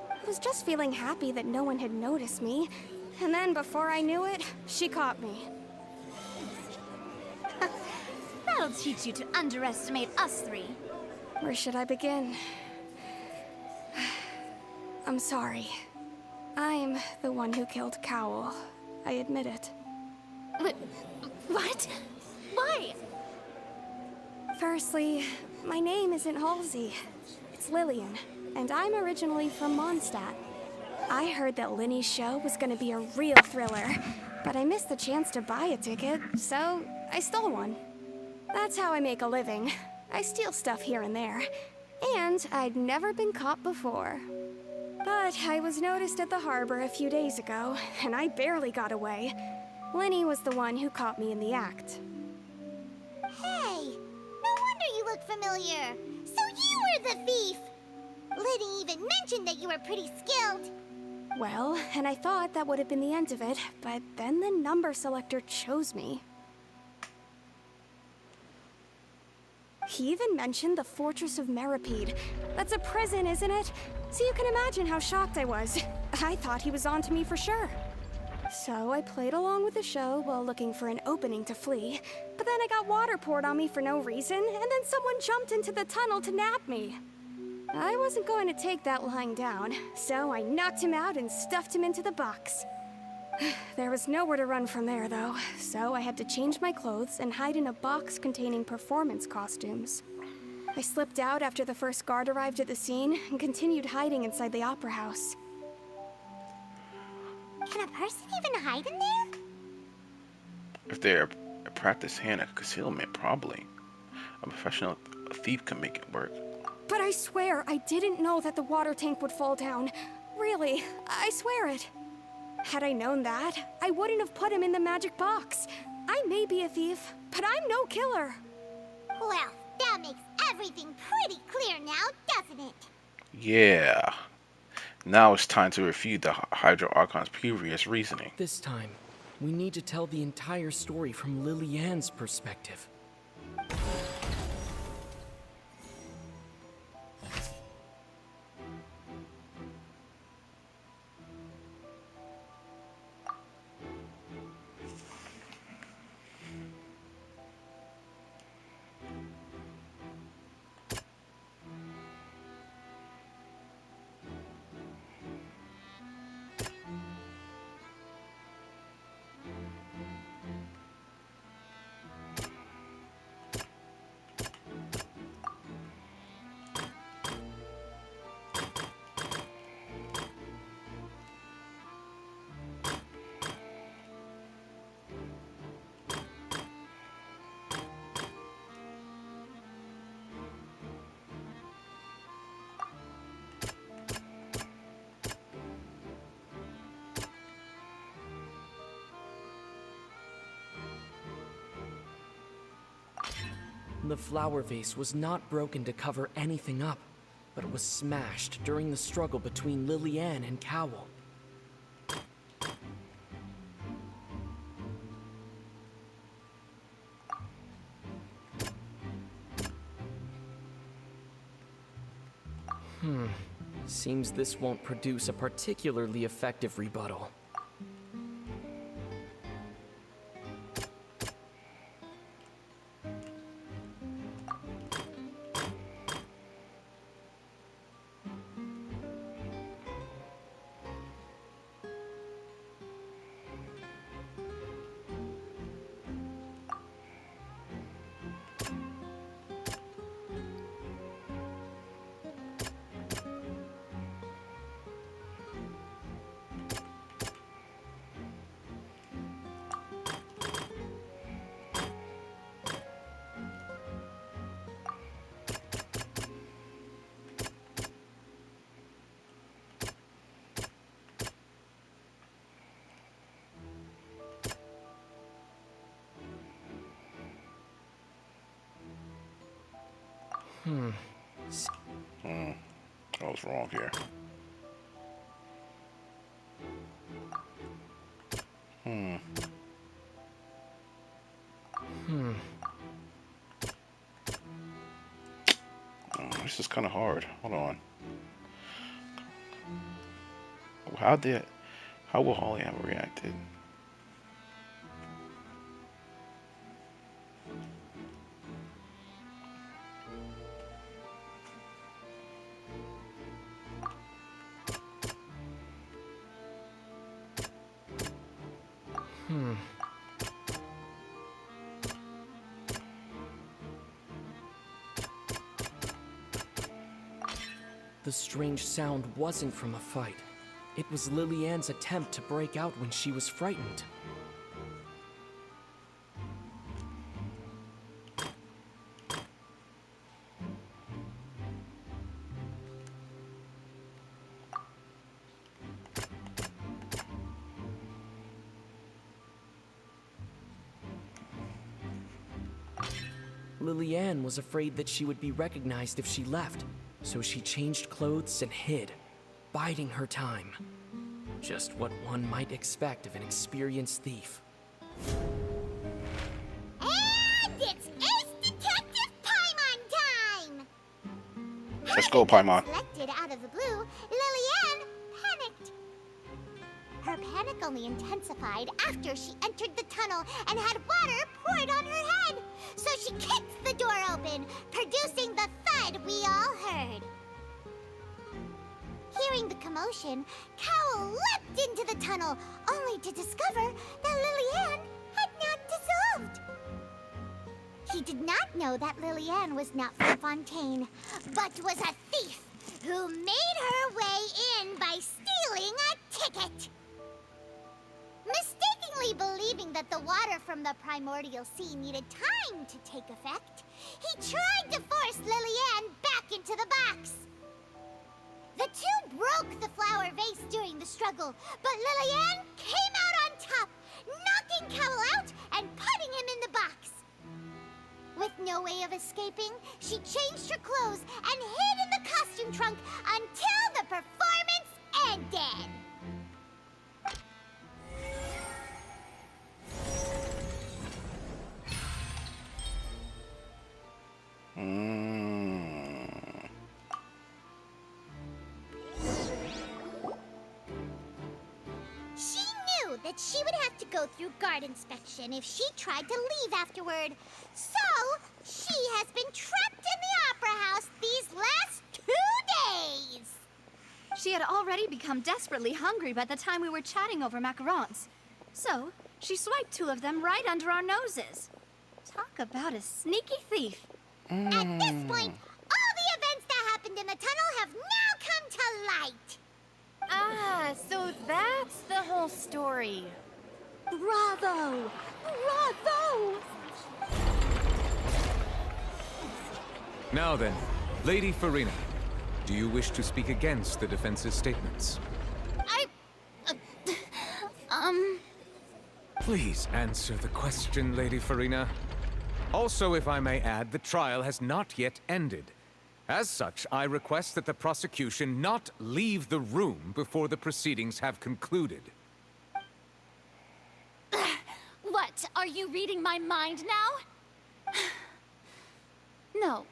Speaker 17: I was just feeling happy that no one had noticed me, and then before I knew it, she caught me.
Speaker 7: That'll teach you to underestimate us three.
Speaker 17: Where should I begin? I'm sorry. I'm the one who killed Cowell. I admit it.
Speaker 7: What? Why?
Speaker 17: Firstly, my name isn't Halsey. It's Lillian, and I'm originally from Mondstadt. I heard that Linny's show was gonna be a real thriller, but I missed the chance to buy a ticket, so I stole one. That's how I make a living. I steal stuff here and there. And I'd never been caught before. But I was noticed at the harbor a few days ago, and I barely got away. Lenny was the one who caught me in the act.
Speaker 3: Hey, no wonder you look familiar. So you were the thief. Liddy even mentioned that you were pretty skilled.
Speaker 17: Well, and I thought that would have been the end of it, but then the number selector chose me. He even mentioned the Fortress of Meripede. That's a prison, isn't it? So you can imagine how shocked I was. I thought he was onto me for sure. So I played along with the show while looking for an opening to flee. But then I got water poured on me for no reason, and then someone jumped into the tunnel to nab me. I wasn't going to take that lying down, so I knocked him out and stuffed him into the box. There was nowhere to run from there, though, so I had to change my clothes and hide in a box containing performance costumes. I slipped out after the first guard arrived at the scene and continued hiding inside the opera house.
Speaker 3: Can a person even hide in there?
Speaker 1: If they're a practiced hand at concealment, probably. A professional thief can make it work.
Speaker 17: But I swear I didn't know that the water tank would fall down. Really, I swear it. Had I known that, I wouldn't have put him in the magic box. I may be a thief, but I'm no killer.
Speaker 3: Well, that makes everything pretty clear now, doesn't it?
Speaker 1: Yeah. Now it's time to refute the Hydro Archon's previous reasoning.
Speaker 20: This time, we need to tell the entire story from Lily-Ann's perspective. The flower vase was not broken to cover anything up, but it was smashed during the struggle between Lily-Ann and Cowell. Seems this won't produce a particularly effective rebuttal.
Speaker 1: I was wrong here. This is kind of hard. Hold on. How will Holly have reacted?
Speaker 20: The strange sound wasn't from a fight. It was Lily-Ann's attempt to break out when she was frightened. Lillian was afraid that she would be recognized if she left, so she changed clothes and hid, biding her time. Just what one might expect of an experienced thief.
Speaker 3: And it's Ace Detective Paimon time!
Speaker 1: Let's go, Paimon.
Speaker 3: Selected out of the blue, Lillian panicked. Her panic only intensified after she entered the tunnel and had water poured on her head. So she kicked the door open, producing the thud we all heard. Hearing the commotion, Cowell leapt into the tunnel, only to discover that Lillian had not dissolved. He did not know that Lillian was not from Fontaine, but was a thief who made her way in by stealing a ticket. Mistakenly believing that the water from the primordial sea needed time to take effect, he tried to force Lillian back into the box. The two broke the flower vase during the struggle, but Lillian came out on top, knocking Cowell out and putting him in the box. With no way of escaping, she changed her clothes and hid in the costume trunk until the performance ended. She knew that she would have to go through guard inspection if she tried to leave afterward. So, she has been trapped in the Opera House these last 2 days.
Speaker 7: She had already become desperately hungry by the time we were chatting over macarons. So, she swiped 2 of them right under our noses. Talk about a sneaky thief.
Speaker 3: At this point, all the events that happened in the tunnel have now come to light.
Speaker 10: Ah, so that's the whole story.
Speaker 7: Bravo! Bravo!
Speaker 16: Now then, Lady Farina, do you wish to speak against the defense's statements? Please answer the question, Lady Farina. Also, if I may add, the trial has not yet ended. As such, I request that the prosecution not leave the room before the proceedings have concluded.
Speaker 15: What? Are you reading my mind now? No.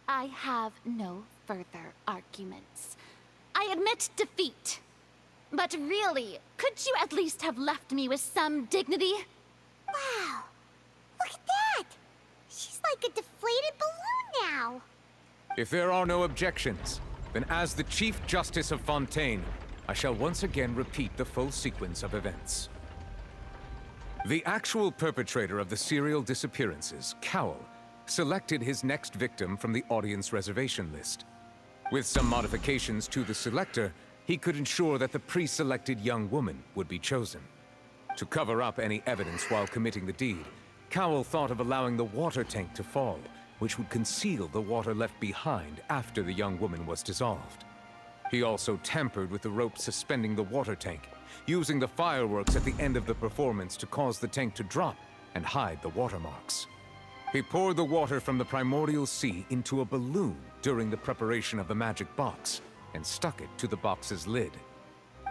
Speaker 15: I have no further arguments. I admit defeat. But really, could you at least have left me with some dignity?
Speaker 3: Wow. Look at that. She's like a deflated balloon now.
Speaker 16: If there are no objections, then as the Chief Justice of Fontaine, I shall once again repeat the full sequence of events. The actual perpetrator of the serial disappearances, Cowell, selected his next victim from the audience reservation list. With some modifications to the selector, he could ensure that the pre-selected young woman would be chosen. To cover up any evidence while committing the deed, Cowell thought of allowing the water tank to fall, which would conceal the water left behind after the young woman was dissolved. He also tampered with the rope suspending the water tank, using the fireworks at the end of the performance to cause the tank to drop and hide the watermarks. He poured the water from the primordial sea into a balloon during the preparation of the magic box and stuck it to the box's lid.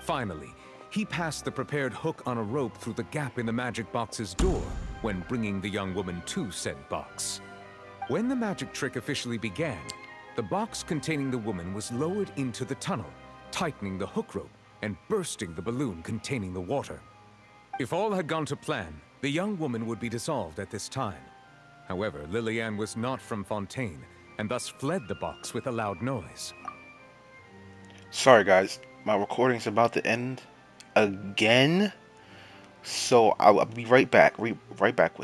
Speaker 16: Finally, he passed the prepared hook on a rope through the gap in the magic box's door when bringing the young woman to said box. When the magic trick officially began, the box containing the woman was lowered into the tunnel, tightening the hook rope and bursting the balloon containing the water. If all had gone to plan, the young woman would be dissolved at this time. However, Lillian was not from Fontaine, and thus fled the box with a loud noise.
Speaker 1: Sorry guys, my recording's about to end again, so I'll be right back with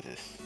Speaker 1: this.